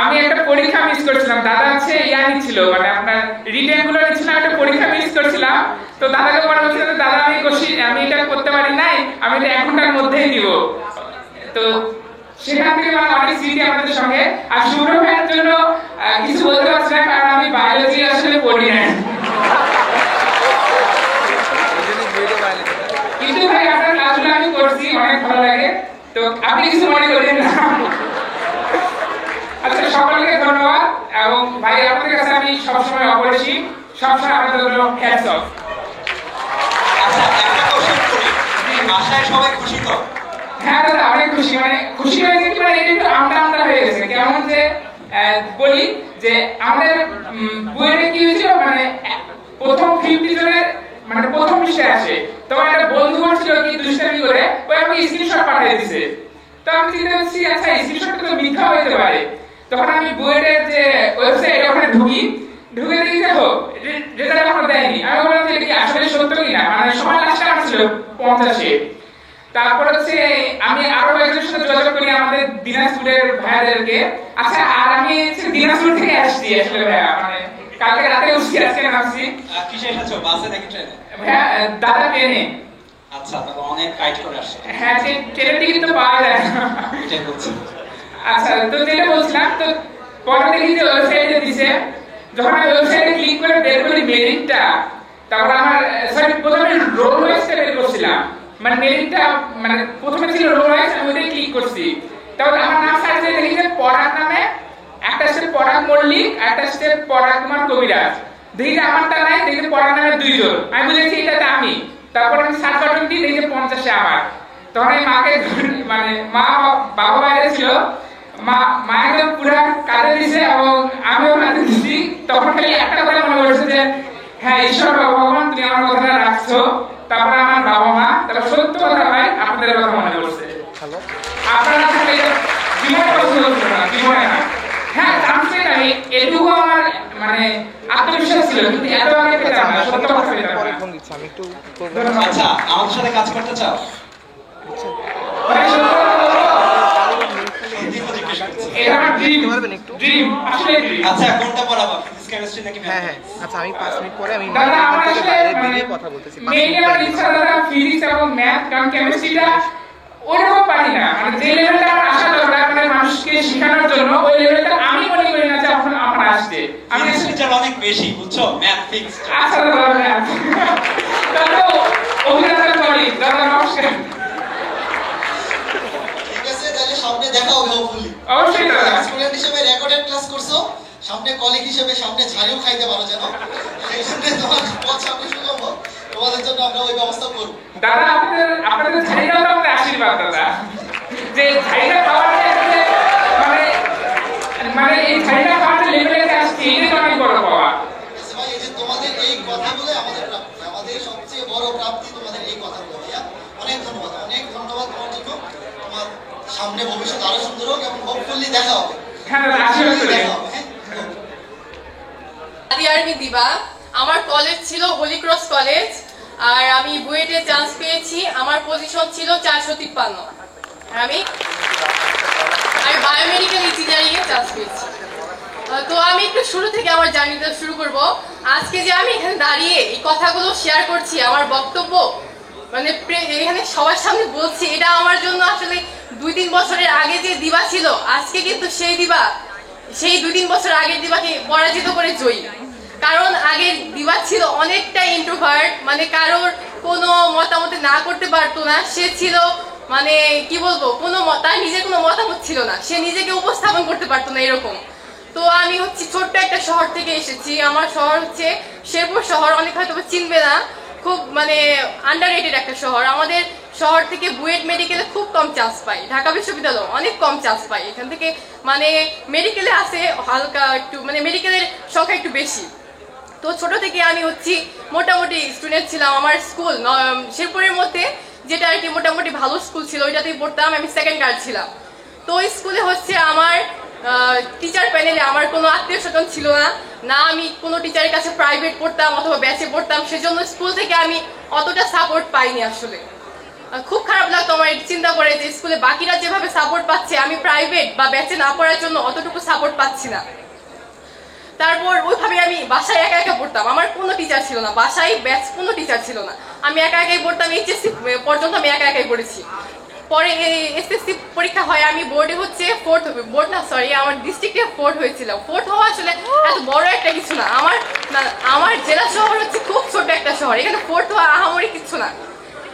আমি একটা পরীক্ষা মিস করছিলাম, দাদা হচ্ছে ইয়া নিচ্ছিল মানে আপনার রিটেন গুলো নিচ্ছিল, একটা পরীক্ষা মিস করছিলাম। তো দাদাকে পরে বলছিল দাদা আমি এটা করতে পারি নাই, আমি এটা 1 ঘন্টার মধ্যেই দিব। তো সেখান থেকে মানে অনেক স্মৃতি আমাদের সঙ্গে। আর শুভ্র ভাইয়ের জন্য কিছু বলতে পারছি না, কারণ আমি বায়োলজি আসলে পড়ি না, কিন্তু ভাই আপনার ক্লাসগুলো আমি করছি, অনেক ভালো লাগে। তো আপনি কিছু মনে করেন না। আচ্ছা, সকলকে ধন্যবাদ। এবং ভাই আপনাদের কাছে আমি সবসময় অপরিসীম, সবসময় আপনাদের জন্য হ্যাটস অফ। আচ্ছা, একটা কোশ্চেন করি, আশায় সবাই খুশি তো? হ্যাঁ দাদা, অনেক খুশি, মানে খুশি হয়েছে কি মানে এটা একটু আমটা হয়ে গেছে। কেমন যে বলি যে আমাদের বুয়েটে কি হয়েছিল, মানে প্রথম 50 জনের মানে প্রথম বিষয় আসে, তখন একটা বন্ধু ছিল কি দুষ্টামি করে ওই আমাকে স্ক্রিনশট পাঠিয়ে দিয়েছে। তো আমি চিন্তা করছি আচ্ছা স্ক্রিনশট তো মিথ্যা হতে পারে। তখন আমি বুয়েটের যে ওয়েবসাইট ওখানে ঢুকে দেখি দেখো রেজাল্ট এখনো দেয়নি। আমি বললাম যে এটা কি আসলে সত্য কিনা, মানে সময় লাস্টে আমার ছিল 50-এ। তারপর হচ্ছে আমি আরো একজনের সাথে যোগাযোগ করি আমাদের দিনাজপুরের ভাইয়াদেরকে। আচ্ছা, আর আমি দিনাজপুর থেকে আসছি আসলে ভাইয়া, মানে কালকে রাতে উঠছি, আজকে নামছি। কিসে এসেছো, বাসে নাকি ট্রেনে? ভাইয়া দাদা ট্রেনে। আচ্ছা, তবে অনেক কাইট করে আসছে। হ্যাঁ, ট্রেনের টিকিট তো পাওয়া যায় না, এটাই বলছি। আচ্ছা, তো যেটা বলছিলাম, তো পরে দেখি যে ওয়েবসাইটে দিছে, যখন আমি ওয়েবসাইটে ক্লিক করে বের করি মেরিটটা, তারপর আমার প্রথমে রোল ওয়াইজটা বের করছিলাম, মানে মেরিটটা মানে প্রথমে ছিল রোল ওয়াইজ, আমি ওইটাই ক্লিক করছি। তারপর আমার নাম সার্চ দিয়ে দেখি যে পরাগ নামে একটা স্টেপ পরাগ মল্লিক, একটা স্টেপ পরাগ কুমার কবিরাজ, দেখি যে আমারটা নাই, দেখি যে পড়া নামে 2 জন, আমি বুঝেছি এটাতে আমি। তারপর আমি সার্চ বাটন দিই, দেখি যে 50-এ আমার। তখন আমি মাকে মানে মা বাবা বাইরে ছিল, মা একদম পুরা কাঁদে দিছে এবং আমিও কাঁদে দিছি। তখন খালি একটা কথা মনে পড়ছে যে হ্যাঁ ঈশ্বর ভগবান তুমি আমার কথাটা রাখছো। তারপরে আমার বাবা মা, তারপর সত্য কথা ভাই আপনাদের কথা মনে পড়ছে। আপনারা থাকলে জীবনে পছন্দ করতো না, জীবনে না। হ্যাঁ চান্সে নাই, এটুকু আমার মানে আত্মবিশ্বাস ছিল, কিন্তু এত আগে পেতাম না, সত্য কথা পেতাম না। আচ্ছা, আমাদের সাথে কাজ করতে চাও? আচ্ছা, কোনটা পড়াবো? ফিজিক্স, কেমিস্ট্রি নাকি ম্যাথ? হ্যাঁ আচ্ছা, আমি 5 মিনিট পরে আমি দাদা আমার থেকে আসলে বাইরে বেরিয়ে কথা বলতেছি। মেইনলি আমার ইচ্ছা দাদা ফিজিক্স এবং ম্যাথ, কারণ কেমিস্ট্রিটা ওরকম পারি না, মানে যে লেভেলটা আমার আসা দরকার মানে মানুষকে শেখানোর জন্য, ওই লেভেলটা আমি মনে করি না যে এখন আমার আসছে। আমি ফিজিক্সটা অনেক বেশি, বুঝছো? Math fix. আচ্ছা দাদা ম্যাথ দাদা অভিনন্দন করি দাদা, নমস্কার। ঠিক আছে, তাহলে সামনে দেখা হবে হোপফুলি। অবশ্যই দাদা। স্টুডেন্ট হিসেবে রেকর্ডেড ক্লাস করছো, সামনে কলিগ হিসেবে সামনে ঝাড়িও খাইতে পারো যেন। সেই জন্য তোমার পথ সামনে সুগম হোক, তোমাদের জন্য আমরা ওই ব্যবস্থা করব। দাদা আপনাদের ঝাড়িটাও তো আমাদের আশীর্বাদ দাদা, যে ঝাড়িটা খাওয়ার মানে এই ঝাড়িটা খাওয়ার লেভেলে আসছি, এটা তো অনেক বড় পাওয়া। ভাই এই যে তোমাদের এই কথাগুলো আমাদের প্রাপ্তি, আমাদের সবচেয়ে বড় প্রাপ্তি তোমাদের এই কথাগুলো। ভাইয়া অনেক ধন্যবাদ তোমার জন্য। তোমার সামনে ভবিষ্যৎ আরো সুন্দর হোক এবং হোপফুলি দেখা হবে। হ্যাঁ দাদা, আশীর্বাদ করি। আমি দিবা, আমার কলেজ ছিল হোলি ক্রস কলেজ, আর আমি বুয়েটে চান্স পেয়েছি। আমার পজিশন ছিল 453, আমি বায়োমেডিক্যাল ইঞ্জিনিয়ারিং এ চান্স পেয়েছি। তো আমি একটু শুরু থেকে আমার জার্নিটা শুরু করব। আজকে যে আমি এখানে দাঁড়িয়ে এই কথাগুলো শেয়ার করছি, আমার বক্তব্য মানে এখানে সবার সামনে বলছি, এটা আমার জন্য আসলে 2-3 বছরের আগে যে দিবা ছিল, আজকে কিন্তু সেই দিবা, সেই 2-3 বছর আগের দিবাকে পরাজিত করে জয়ী। কারণ আগে দিবা ছিল অনেকটা ইন্ট্রোভার্ট, মানে কারোর কোনো মতামতে না করতে পারতো না। সে ছিল মানে কি বলবো, তার নিজের কোনো মতামত ছিল না, সে নিজেকে উপস্থাপন করতে পারতো না এরকম। তো আমি হচ্ছে ছোট্ট একটা শহর থেকে এসেছি। আমার শহর হচ্ছে শেরপুর শহর, অনেক হয়তো চিনবে না, খুব মানে আন্ডাররেটেড একটা শহর। আমাদের শহর থেকে বুয়েট মেডিকেলে খুব কম চান্স পাই, ঢাকা বিশ্ববিদ্যালয় অনেক কম চান্স পাই। এখান থেকে মানে মেডিকেলে আছে হালকা একটু, মানে মেডিকেলের সংখ্যা একটু বেশি। তো ছোট থেকে আমি হচ্ছি মোটামুটি স্টুডেন্ট ছিলাম। আমার স্কুল শেরপুরের মধ্যে যেটা আর কি মোটামুটি ভালো স্কুল ছিল, ওইটাতেই পড়তাম। আমি সেকেন্ড গার্ড ছিলাম। তো ওই স্কুলে হচ্ছে আমার টিচার প্যানেলে আমার কোনো আত্মীয় স্বজন ছিল না, আমি কোনো টিচারের কাছে প্রাইভেট পড়তাম অথবা ব্যাচে পড়তাম, সেজন্য স্কুল থেকে আমি অতটা সাপোর্ট পাইনি। আসলে খুব খারাপ লাগতো আমার চিন্তা করে যে স্কুলে বাকিরা যেভাবে সাপোর্ট পাচ্ছে, আমি প্রাইভেট বা ব্যাচে না পড়ার জন্য অতটুকু সাপোর্ট পাচ্ছি না। তারপর ওইভাবে আমি বাসায় একা একা পড়তাম, আমার কোনো টিচার ছিল না, বাসায় ব্যাচ কোনো টিচার ছিল না, আমি একা একাই পড়তাম। এইচএসসি পর্যন্ত আমি একা একাই পড়েছি। পরে এসএসসি পরীক্ষা হয়, আমি বোর্ডে হচ্ছে আমার ডিস্ট্রিক্টে 4th হয়েছিল। 4th হওয়া আসলে এত বড় একটা কিছু না। আমার জেলা শহর হচ্ছে খুব ছোট একটা শহর, এখানে 4th হওয়া আহামরি কিছু না।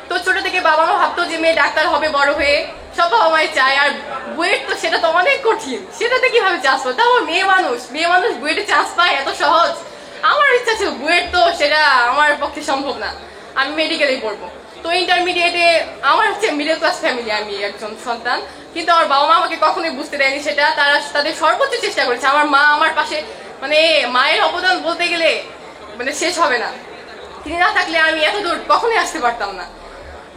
তো ছোট থেকে বাবা মা ভাবতো যে মেয়ে ডাক্তার হবে বড় হয়ে, সব বাবা মাই চায়। আর বুয়েট তো সেটা তো অনেক কঠিন, সেটাতে কিভাবে চান্স পায়, তাও মেয়ে মানুষ বুয়েটে চান্স পায় এত সহজ। আমার ইচ্ছা ছিল বুয়েট, তো সেটা আমার পক্ষে সম্ভব না, আমি মেডিকেলেই পড়বো। তো ইন্টারমিডিয়েটে আমার হচ্ছে মিডল ক্লাস ফ্যামিলি, আমি একজন সন্তান, কিন্তু আমার বাবা মা আমাকে কখনোই বুঝতে দেয়নি সেটা। তারা তাদের সর্বোচ্চ চেষ্টা করেছে। আমার মা আমার পাশে, মানে মায়ের অবদান বলতে গেলে মানে শেষ হবে না, তিনি না থাকলে আমি এত দূর কখনোই আসতে পারতাম না।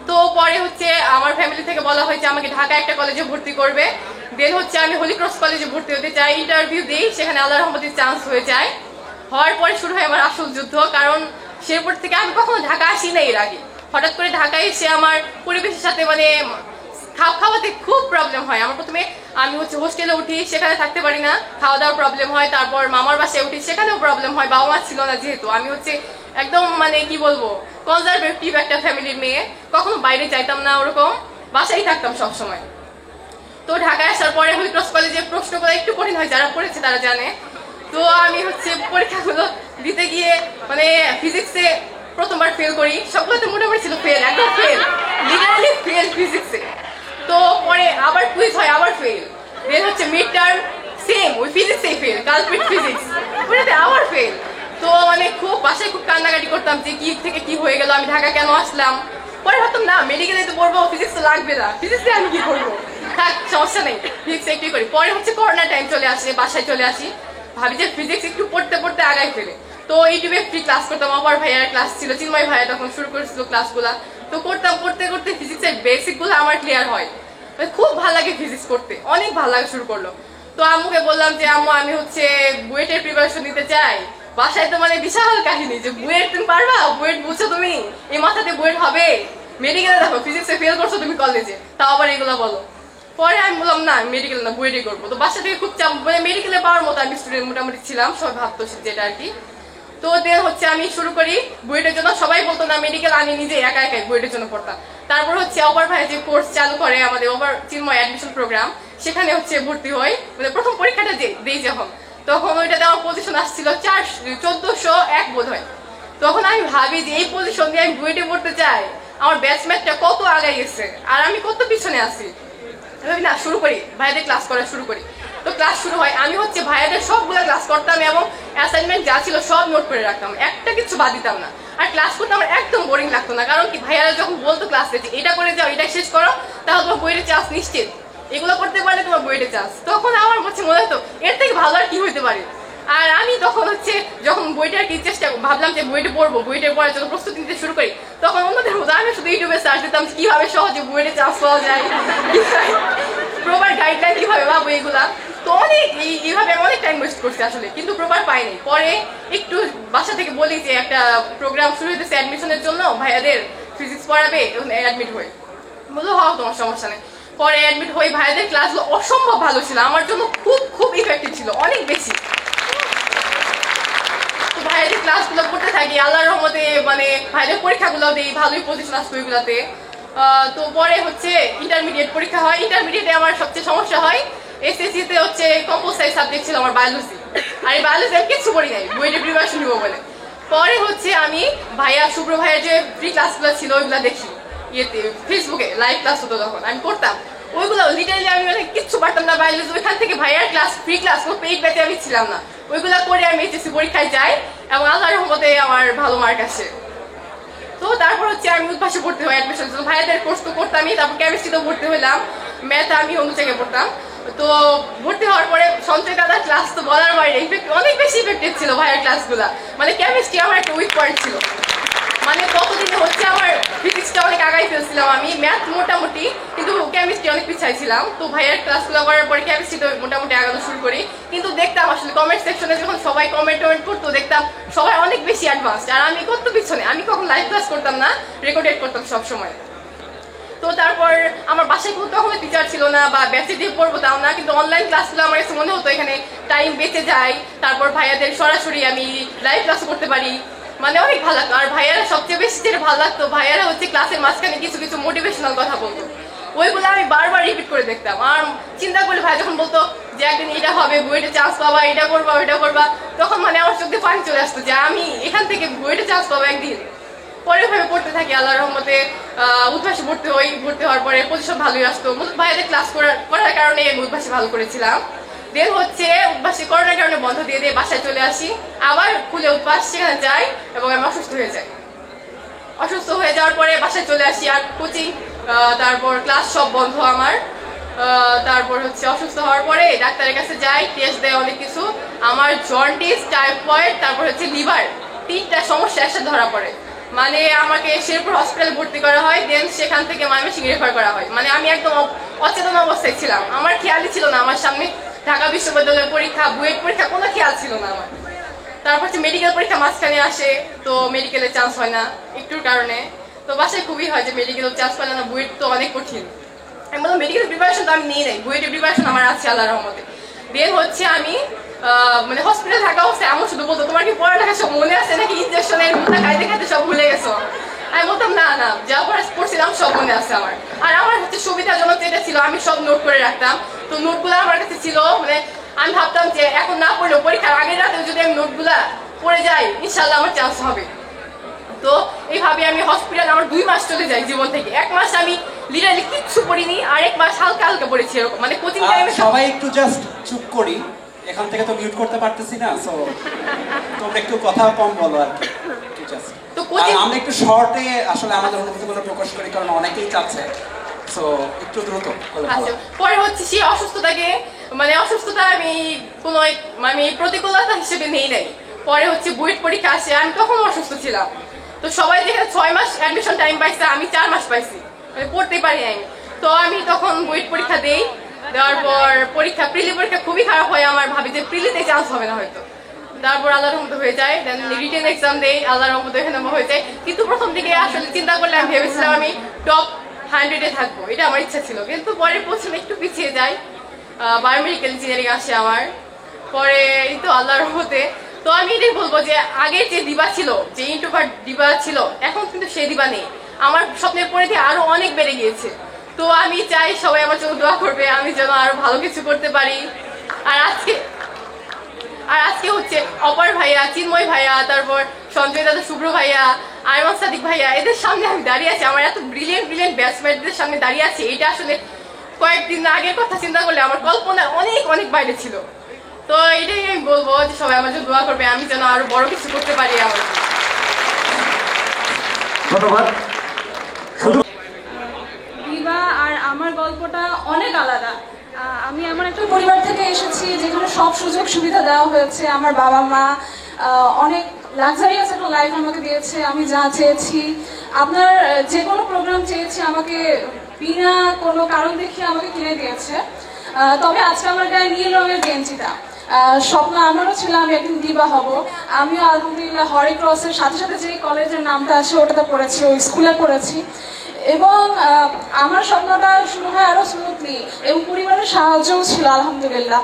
তো পরে হচ্ছে আমার ফ্যামিলি থেকে বলা হয়েছে আমাকে ঢাকা একটা কলেজে ভর্তি করবে। দেন হচ্ছে আমি হোলি ক্রস কলেজে ভর্তি হতে চাই, ইন্টারভিউ দিই, সেখানে আল্লাহর রহমতে চান্স হয়ে যায়। হওয়ার পরে শুরু হয় আমার আসল যুদ্ধ, কারণ শেরপুর থেকে আমি কখনো ঢাকা আসি না এর আগে। হঠাৎ করে ঢাকায় এসে আমার পরিবেশের সাথে মানে খাওয়াতে খুব প্রবলেম হয়। আমার প্রথমে আমি হচ্ছে হোস্টেলে উঠি, সেখানে থাকতে পারি না, খাওয়া দাওয়ার প্রবলেম হয়। তারপর মামার বাসায় উঠি, সেখানেও প্রবলেম হয়, বাবা মা ছিল না যেহেতু। আমি হচ্ছে একদম মানে কি বলবো কনজারভেটিভ একটা ফ্যামিলির মেয়ে, কখনো বাইরে যাইতাম না, ওরকম বাসায় থাকতাম সবসময়। তো ঢাকায় আসার পরে হোলি ক্রস কলেজে প্রশ্নগুলো একটু কঠিন হয়, যারা পড়েছে তারা জানে। তো আমি হচ্ছে পরীক্ষাগুলো দিতে গিয়ে মানে ফিজিক্সে প্রথমবার ফেল করি, সবগুলোতে মোটামুটি ছিল ফেল, একদম ফেল, লিটারালি ফেল ফিজিক্সে। তো পরে আবার কুইজ হয়, আবার ফেল। দেন হচ্ছে মিড টার্ম সেম, ওই ফিজিক্সেই ফেল, কালপ্রিট ফিজিক্স, ওটাতে আবার ফেল। তো তো মানে খুব বাসায় খুব কান্নাকাটি করতাম যে কি থেকে কি হয়ে গেল, আমি ঢাকা কেন আসলাম। পরে ভাবতাম না মেডিকেলে তো পড়বো, ফিজিক্স তো লাগবে না, ফিজিক্সে আমি কি করবো, থাক সমস্যা নেই ফিজিক্স একটু করি। পরে হচ্ছে করোনা টাইম চলে আসে, বাসায় চলে আসি, ভাবি যে ফিজিক্স একটু পড়তে পড়তে আগাই ফেলে। তো ইউটিউবে ফ্রি ক্লাস করতাম, আবার ভাইয়ার ক্লাস ছিল, চিন্ময় ভাইয়া তখন শুরু করেছিল ক্লাসগুলা। তো করতাম, করতে করতে ফিজিক্সের বেসিক গুলো আমার ক্লিয়ার হয়, খুব ভালো লাগে ফিজিক্স করতে, অনেক ভালো লাগে শুরু করলো। তো আম্মুকে বললাম যে আম্মু আমি হচ্ছে বুয়েটের প্রিপারেশন নিতে চাই। বাসায় তো মানে বিশাল কাহিনী যে বুয়েট তুমি পারবা, বুয়েট বুঝছো তুমি, এই মাথাতে বুয়েট হবে, মেডিকেলে দেখো ফিজিক্সে ফেল করছো তুমি কলেজে, তাও আবার এগুলো বলো। পরে আমি বললাম না মেডিকেল না বুয়েটই করবো। তো বাসা থেকে খুব চাপ, মানে মেডিকেলে পাওয়ার মতো আমি স্টুডেন্ট মোটামুটি ছিলাম, সবাই ভাবতো যেটা আর কি। তো দেন হচ্ছে আমি শুরু করি বুয়েটের জন্য, সবাই বলতো না মেডিকেল, আমি নিজে একা একাই বুয়েটের জন্য পড়তাম। তারপর হচ্ছে ওভার ভাই যে কোর্স চালু করে আমাদের ওভার চিন্ময় অ্যাডমিশন প্রোগ্রাম, সেখানে হচ্ছে ভর্তি হই। মানে প্রথম পরীক্ষাটা দিই যখন, তখন ওইটাতে আমার পজিশন আসছিল 1401 বোধ হয়। তখন আমি ভাবি যে এই পজিশন দিয়ে আমি বুয়েটে পড়তে চাই, আমার ব্যাচমেটটা কত আগাই গেছে আর আমি কত পিছনে আছি। না শুরু করি, ভাইয়াদের ক্লাস করা শুরু করি। তো ক্লাস শুরু হয়, আমি হচ্ছে ভাইয়াদের সবগুলো ক্লাস করতাম এবং অ্যাসাইনমেন্ট যা ছিল সব নোট করে রাখতাম, একটা কিছু বাদ দিতাম না। আর ক্লাস করতে আমার একদম বোরিং লাগতো না, কারণ কি ভাইয়ারা যখন বলতো ক্লাসে যে এটা করে যাও, এটা শেষ করো, তাহলে তোমার বইয়ের চান্স নিশ্চিত, এগুলো করতে পারলে তোমার বইয়ের চান্স। তখন আমার হচ্ছে মনে হতো এর থেকে ভালো আর কি হইতে পারে। আর আমি তখন হচ্ছে যখন বইটার কি চেষ্টা ভাবলাম যে বইটা পড়বো, বইটা পড়ার জন্য প্রস্তুতি নিতে শুরু করি, তখন অন্যদের মতো আমি শুধু ইউটিউবে সার্চ দিতাম কিভাবে সহজে বইটা চান্স পাওয়া যায়, প্রপার গাইডলাইন কিভাবে পাবো এগুলা। তো অনেক এইভাবে আমি অনেক টাইম ওয়েস্ট করছি আসলে, কিন্তু প্রপার পাইনি। পরে একটু বাসা থেকে বলি যে একটা প্রোগ্রাম শুরু হইতেছে অ্যাডমিশনের জন্য, ভাইয়াদের ফিজিক্স পড়াবে, অ্যাডমিট হই, বললো হও তোমার সমস্যা নেই। পরে অ্যাডমিট হই, ভাইয়াদের ক্লাসগুলো অসম্ভব ভালো ছিল, আমার জন্য খুব খুব ইফেক্টিভ ছিল, অনেক বেশি। ভাইয়াদের ক্লাসগুলো করতে থাকি, আল্লাহর রহমতে মানে ভাইয়াদের পরীক্ষাগুলো দিই, ভালোই পজিশন আসতো ওইগুলোতে। তো পরে হচ্ছে ইন্টারমিডিয়েট পরীক্ষা হয়, ইন্টারমিডিয়েটে আমার সবচেয়ে সমস্যা হয়, এসএসসিতে হচ্ছে কম্পোসাইড সাবজেক্ট ছিল আমার বায়োলজি, আর এই বায়োলজি আমি কিছু পড়ি নাই, বইটা প্রিপারেশন নিবো বলে। পরে হচ্ছে আমি ভাইয়া শুভ্র ভাইয়ের যে ফ্রি ক্লাসগুলো ছিল ওইগুলো দেখি, ইয়েতে ফেসবুকে লাইভ ক্লাস হতো তখন আমি করতাম, ওইগুলো লিটারালি আমি মানে কিচ্ছু পারতাম না বায়োলজি। ওইখান থেকে ভাইয়ার ক্লাস ফ্রি ক্লাস কোনো পেইড ব্যাচে আমি ছিলাম না, ওইগুলা করে আমি এইচএসসি পরীক্ষায় যাই এবং আল্লাহর রহমতে আমার ভালো মার্ক আসে। তো তারপর হচ্ছে আমি উদ্ভাসে ভর্তি হই অ্যাডমিশন জন্য, ভাইয়াদের কোর্স তো করতামই, তারপর কেমিস্ট্রিতেও ভর্তি হইলাম, ম্যাথ আমি অন্য জায়গায় পড়তাম। তো ভর্তি হওয়ার পরে সঞ্চয় দাদার ক্লাস তো বলার বাইরে অনেক বেশি ইফেক্টিভ ছিল ভাইয়ের ক্লাসগুলা, মানে কেমিস্ট্রি আমার একটা উইক পয়েন্ট ছিল, মানে কতদিনে হচ্ছে আমার ফিজিক্সটা অনেক আগাই ফেলছিলাম আমি, ম্যাথ মোটামুটি, কিন্তু কেমিস্ট্রি অনেক পিছাই ছিলাম। তো ভাইয়ের ক্লাসগুলো করার পরে কেমিস্ট্রিতে মোটামুটি আগানো শুরু করি, কিন্তু দেখতাম আসলে কমেন্ট সেকশনে যখন সবাই কমেন্ট করতো দেখতাম সবাই অনেক বেশি অ্যাডভান্স, আর আমি কত পিছনে। আমি কখন লাইভ ক্লাস করতাম না, রেকর্ডেড করতাম সবসময়। তো তারপর আমার বাসায় কোনো তখন টিচার ছিল না বা ব্যাচে দিয়ে পড়বো তাও না, কিন্তু অনলাইন ক্লাসগুলো আমার কাছে মনে হতো এখানে টাইম বেঁচে যায়, তারপর ভাইয়াদের সরাসরি আমি লাইভ ক্লাস করতে পারি, মানে অনেক ভালো লাগতো। আর ভাইয়ারা সবচেয়ে বেশি যেটা ভালো লাগতো, ভাইয়ারা হচ্ছে ক্লাসের মাঝখানে কিছু কিছু মোটিভেশনাল কথা বলতো, ওইগুলো আমি বারবার রিপিট করে দেখতাম। আর চিন্তা করলে ভাই যখন বলতো যে একদিন এটা হবে, বুয়েটে চান্স পাবা, এটা করবা ওইটা করবা, তখন মানে আমার চোখে পানি চলে আসতো যে আমি এখান থেকে বুয়েটে চান্স পাবো একদিন। পরে ভাবে পড়তে থাকি আল্লাহর রহমতে, উদ্ভাসে ভর্তি হই, ভর্তি হওয়ার পরে পজিশন ভালোই আসতো, ভাইয়াদের ক্লাস করার কারণে উদ্ভাসে ভালো করেছিলাম। দেন হচ্ছে উদ্ভাসে করোনার কারণে বন্ধ দিয়ে দিয়ে বাসায় চলে আসি, আবার খুলে উদ্ভাস সেখানে যাই এবং আমি অসুস্থ হয়ে যাই। অসুস্থ হয়ে যাওয়ার পরে বাসায় চলে আসি, আর কোচিং তারপর ক্লাস সব বন্ধ আমার। তারপর হচ্ছে অসুস্থ হওয়ার পরে ডাক্তারের কাছে যাই, টেস্ট দেয় অনেক কিছু, আমার জন্ডিস, টাইফয়েড, তারপর হচ্ছে লিভার, 3টা সমস্যা একসাথে ধরা পড়ে। মানে আমাকে শেরপুর হসপিটালে ভর্তি করা হয়, দেন সেখান থেকে ময়মনসিংহে রেফার করা হয়। মানে আমি একদম অচেতন অবস্থায় ছিলাম, আমার খেয়ালই ছিল না আমার সামনে ঢাকা বিশ্ববিদ্যালয়ের পরীক্ষা, বুয়েট পরীক্ষা, কোনো খেয়াল ছিল না আমার। তারপর হচ্ছে মেডিকেল পরীক্ষা মাঝখানে আসে, তো মেডিকেলে চান্স হয় না একটুর কারণে, তো বাসায় খুবই হয় যে মেডিকেল চান্স পাইলে না, বুয়েট তো অনেক কঠিন। আমি বললাম মেডিকেল প্রিপারেশন তো আমি নিয়ে নেই, বুয়েটের প্রিপারেশন আমার আছে আল্লাহর রহমতে। দেন হচ্ছে আমি মানে হসপিটালে থাকা অবস্থায় এমন শুধু বলতো তোমার কি পড়ালেখা সব মনে আছে নাকি, ইনজেকশনের মুখটা খাইতে খাইতে সব ভুলে গেছো। আমি বলতাম না না, যা পড়ছিলাম সব মনে আছে আমার। আর আমার হচ্ছে সুবিধাজনক যেটা ছিল আমি সব নোট করে রাখতাম, তো নোটগুলো আমার কাছে ছিল, মানে আমি ভাবতাম যে এখন না পড়লেও পরীক্ষার আগের রাতে যদি আমি নোটগুলা পড়ে যাই ইনশাল্লাহ আমার চান্স হবে। তো এইভাবে আমি হসপিটাল আমার 2 মাস চলে যায় জীবন থেকে। 1 মাস আমি লিটারালি কিচ্ছু পড়িনি, আর 1 মাস হালকা হালকা পড়েছি এরকম, মানে কোচিং টাইমে। সবাই একটু জাস্ট চুপ করি, এখান থেকে তো মিউট করতে পারতেছি না, সো তোমরা একটু কথা কম বলো আর কি। ঠিক আছে, আর আমরা একটু শর্টে আসলে আমাদের অনুভূতিগুলো প্রকাশ করি, কারণ অনেকেই চাচ্ছে, সো একটু দ্রুত বলে ভালো। পরে হচ্ছে সেই অসুস্থতাকে মানে অসুস্থতা আমি প্রতিকূলতা হিসেবে নেই নাই। পরে হচ্ছে বুয়েট পরীক্ষা আসে, আমি তখন অসুস্থ ছিলাম। তো সবাই যেখানে 6 মাস অ্যাডমিশন টাইম পাইছে, আমি 4 মাস পাইছি, মানে পড়তেই পারি নাই। তো আমি তখন বুয়েট পরীক্ষা দেই, দেওয়ার পর প্রিলি পরীক্ষা খুবই খারাপ হয় আমার, ভাবি যে প্রিলিতে চান্স হবে না হয়তো। তারপর আল্লাহর রহমতে হয়ে যায়, দেন রিটেন এক্সাম দেই, আল্লাহর রহমতে এখানে হয়ে যায়। কিন্তু প্রথম দিকে আসলে চিন্তা করলে আমি ভেবেছিলাম আমি টপ 100-এ থাকবো, এটা আমার ইচ্ছা ছিল। কিন্তু পরের বছর একটু পিছিয়ে যায়, বায়োমেডিক্যাল ইঞ্জিনিয়ারিং আসে আমার। পরে এই তো আল্লাহর রহমতে। তো আমি এটাই বলবো যে আগের যে দিবা ছিল, যে ইন্ট্রোভার্ট দিবা ছিল, এখন কিন্তু সেই দিবা নেই। আমার স্বপ্নের পরিধি আরো অনেক বেড়ে গিয়েছে। তো আমি চাই সবাই আমার জন্য দোয়া করবে, আমি যেন আরো ভালো কিছু করতে পারি। আর আজকে হচ্ছে অপর ভাইয়া, চিন্ময় ভাইয়া, তারপর সঞ্জয় দাদা, শুভ্র ভাইয়া, আয়মান সাদিক ভাইয়া, এদের সামনে আমি দাঁড়িয়ে আছি, আমার এত ব্রিলিয়েন্ট ব্যাটসম্যানদের সামনে দাঁড়িয়ে আছি। এটা আসলে কয়েকদিন আগের কথা চিন্তা করলে আমার কল্পনা অনেক বাইরে ছিল। তো এটাই আমি বলবো যে সবাই আমার জন্য দোয়া করবে, আমি যেন আরো বড় কিছু করতে পারি। আমার ধন্যবাদ। দিবা আর আমার গল্পটা অনেক আলাদা। আমি এমন একটা পরিবার থেকে এসেছি যেখানে সব সুযোগ সুবিধা দেওয়া হয়েছে। আমার বাবা মা অনেক লাক্সারিয়াস একটা লাইফ আমাকে দিয়েছে। আমি যা চেয়েছি, আপনার যে কোনো প্রোগ্রাম চেয়েছি, আমাকে বিনা কোনো কারণ দেখিয়ে আমাকে কিনে দিয়েছে। তবে আজকে আমার গায়ে নীল রঙের গেঞ্জিটা, স্বপ্ন আমারও ছিল আমি একদিন দিবা হব। আমিও আলহামদুলিল্লাহ হরি ক্রসের সাথে সাথে যে কলেজের নামটা আছে ওটাতে পড়েছি, ওই স্কুলে পড়েছি। এবং আমার স্বপ্নটা শুরু হয় আরও স্মুথলি, এবং পরিবারের সাহায্যও ছিল আলহামদুলিল্লাহ।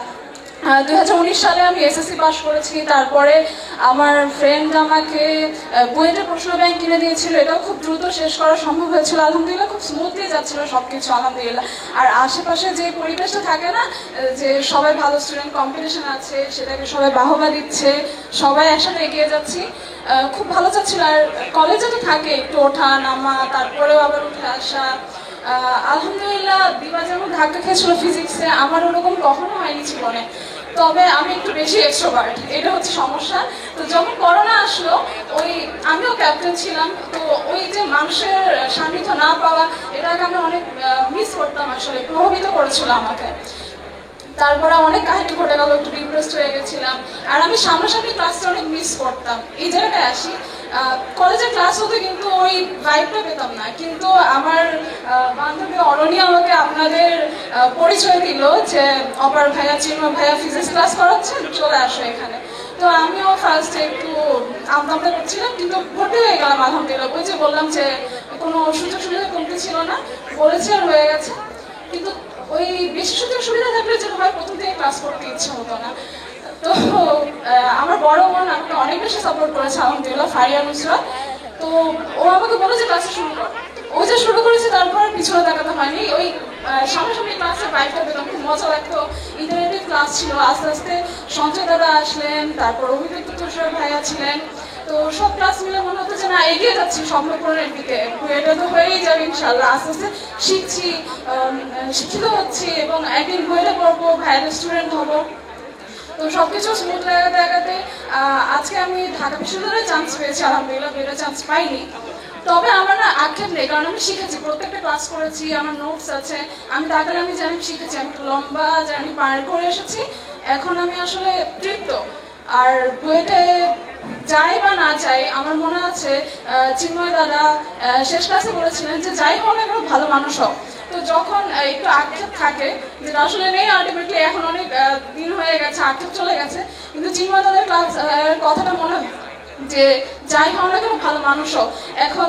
2019 সালে আমি এসএসসি পাস করেছি। তারপরে আমার ফ্রেন্ড আমাকে বুয়েটের প্রশ্ন ব্যাংক কিনে দিয়েছিল, এটাও খুব দ্রুত শেষ করা সম্ভব হয়েছিল আলহামদুলিল্লাহ। খুব স্মুথলি যাচ্ছিল সব কিছু আলহামদুলিল্লাহ। আর আশেপাশে যে পরিবেশটা থাকে না, যে সবাই ভালো স্টুডেন্ট, কম্পিটিশন আছে, সেটাকে সবাই বাহবা দিচ্ছে, সবাই একসাথে এগিয়ে যাচ্ছি, খুব ভালো যাচ্ছিল। আর কলেজে তো থাকে একটু ওঠা নামা, তারপরেও আবার উঠে আসা। আলহামদুলিল্লাহ দিবা যেমন ধাক্কা খেয়েছিল ফিজিক্সে, আমার ওরকম কখনো হয়নি জীবনে। তবে আমি একটু বেশি এক্সট্রোভার্ট, এটা হচ্ছে সমস্যা। তো যখন করোনা আসলো, আমিও ক্যাপ্টেন ছিলাম, তো ওই যে মানুষের সান্নিধ্য না পাওয়া, এটাকে আমি অনেক মিস করতাম, আসলে প্রভাবিত করেছিল আমাকে। তারপরে অনেক কাহিনী ঘটে গেল, একটু ডিপ্রেসড হয়ে গেছিলাম। আর আমি সামনাসামনি ক্লাসটা অনেক মিস করতাম। এই জায়গাটায় আসি, কলেজের ক্লাস হতো কিন্তু ওই ভাইবটা পেতাম না। কিন্তু আমার বান্ধবী অরণি আমাকে আপনাদের পরিচয় দিল যে অপার ভাইয়া, চিন্ময় ভাইয়া ফিজিক্স ক্লাস করাচ্ছেন, চলে আসো এখানে। তো আমিও ফার্স্টে একটু আমদামটা করছিলাম, কিন্তু ভর্তি হয়ে গেলাম আলহামদুলিল্লাহ। ওই যে বললাম যে কোনো সুযোগ সুবিধা কমতি ছিল না, বলেছে আর হয়ে গেছে। কিন্তু ওই বেশি সুযোগ সুবিধা থাকলে যে হয় প্রথম থেকে ক্লাস করতে ইচ্ছে হতো না। তো আমার বড় বোন আমাকে অনেক বেশি সাপোর্ট করেছে আলহামদুলিল্লাহ, ফারিয়া নুসরাত। তো ও আমাকে বলেছে ক্লাসে শুরু কর। ও যে শুরু করেছে তারপর পিছনে তাকাতে হয়নি। ওই সামনাসামনি ক্লাসে বাইকটা পেতাম, খুব মজা লাগতো। ইন্টারেক্টিভ ক্লাস ছিল। আস্তে আস্তে সঞ্জয় দাদা আসলেন, তারপর অভিযুক্ত তুষার ভাইয়া ছিলেন। তো সব ক্লাস মিলে মনে হতো যে না, এগিয়ে যাচ্ছি স্বপ্ন পূরণের দিকে, এটা তো হয়েই যাবে ইনশাল্লাহ। আস্তে আস্তে শিখছি, শিক্ষিত হচ্ছি, এবং একদিন বইটা পড়বো, ভাইয়ের স্টুডেন্ট হবো। তো সবকিছু স্মুথ লাগাতে আজকে আমি ঢাকা বিশ্ববিদ্যালয়ে চান্স পেয়েছি আলহামদুলিল্লাহ, বেটা চান্স পাইনি। তবে আমার না আক্ষেপ নেই, কারণ আমি শিখেছি, প্রত্যেকটা ক্লাস করেছি, আমার নোটস আছে। আমি তাহলে আমি জানি শিখেছি, আমি একটা লম্বা জার্নি পার করে এসেছি। এখন আমি আসলে তৃপ্ত। আর বইতে যাই বা না চাই, আমার মনে আছে চিন্ময় দাদা শেষ ক্লাসে বলেছিলেন যে যাই হোক না কেন ভালো মানুষ হোক। তো যখন একটু আক্ষেপ থাকে, যেটা আসলে নেই আলটিমেটলি, এখন অনেক দিন হয়ে গেছে, আক্ষেপ চলে গেছে, কিন্তু চিন্ময় দাদার ক্লাস কথাটা মনে হয় যে যাই হোক না কেন ভালো মানুষ হোক। এখন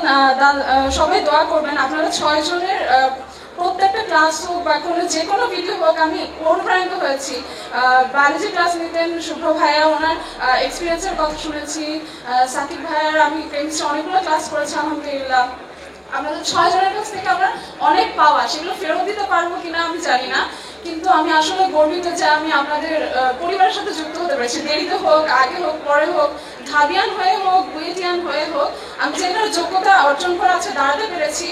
সবাই দোয়া করবেন, আপনারা 6 জনের প্রত্যেকটা ক্লাস হোক বা যে কোনো ভিডিও হোক, আমি অনুপ্রাণিত হয়েছি। বায়োলজি ক্লাস নিতেন শুভ্র ভাইয়া, ওনার এক্সপিরিয়েন্সের কথা শুনেছি। সাকিব ভাইয়ার আমি কেমিস্ট্রি অনেকগুলো ক্লাস করেছি আলহামদুলিল্লাহ। আমাদের 6 জনের কাছ থেকে আমরা অনেক পাওয়া, সেগুলো ফেরত দিতে পারবো কিনা আমি জানি না, কিন্তু আমি আসলে গর্বিত যে আমি আপনাদের পরিবারের সাথে যুক্ত হতে পেরেছি। দেরিতে হোক, আগে হোক, পরে হোক, ঢাবিয়ান হয়ে হোক, বুয়েটিয়ান হয়ে হোক, আমি যেটার যোগ্যতা অর্জন করা আছে দাঁড়াতে পেরেছি,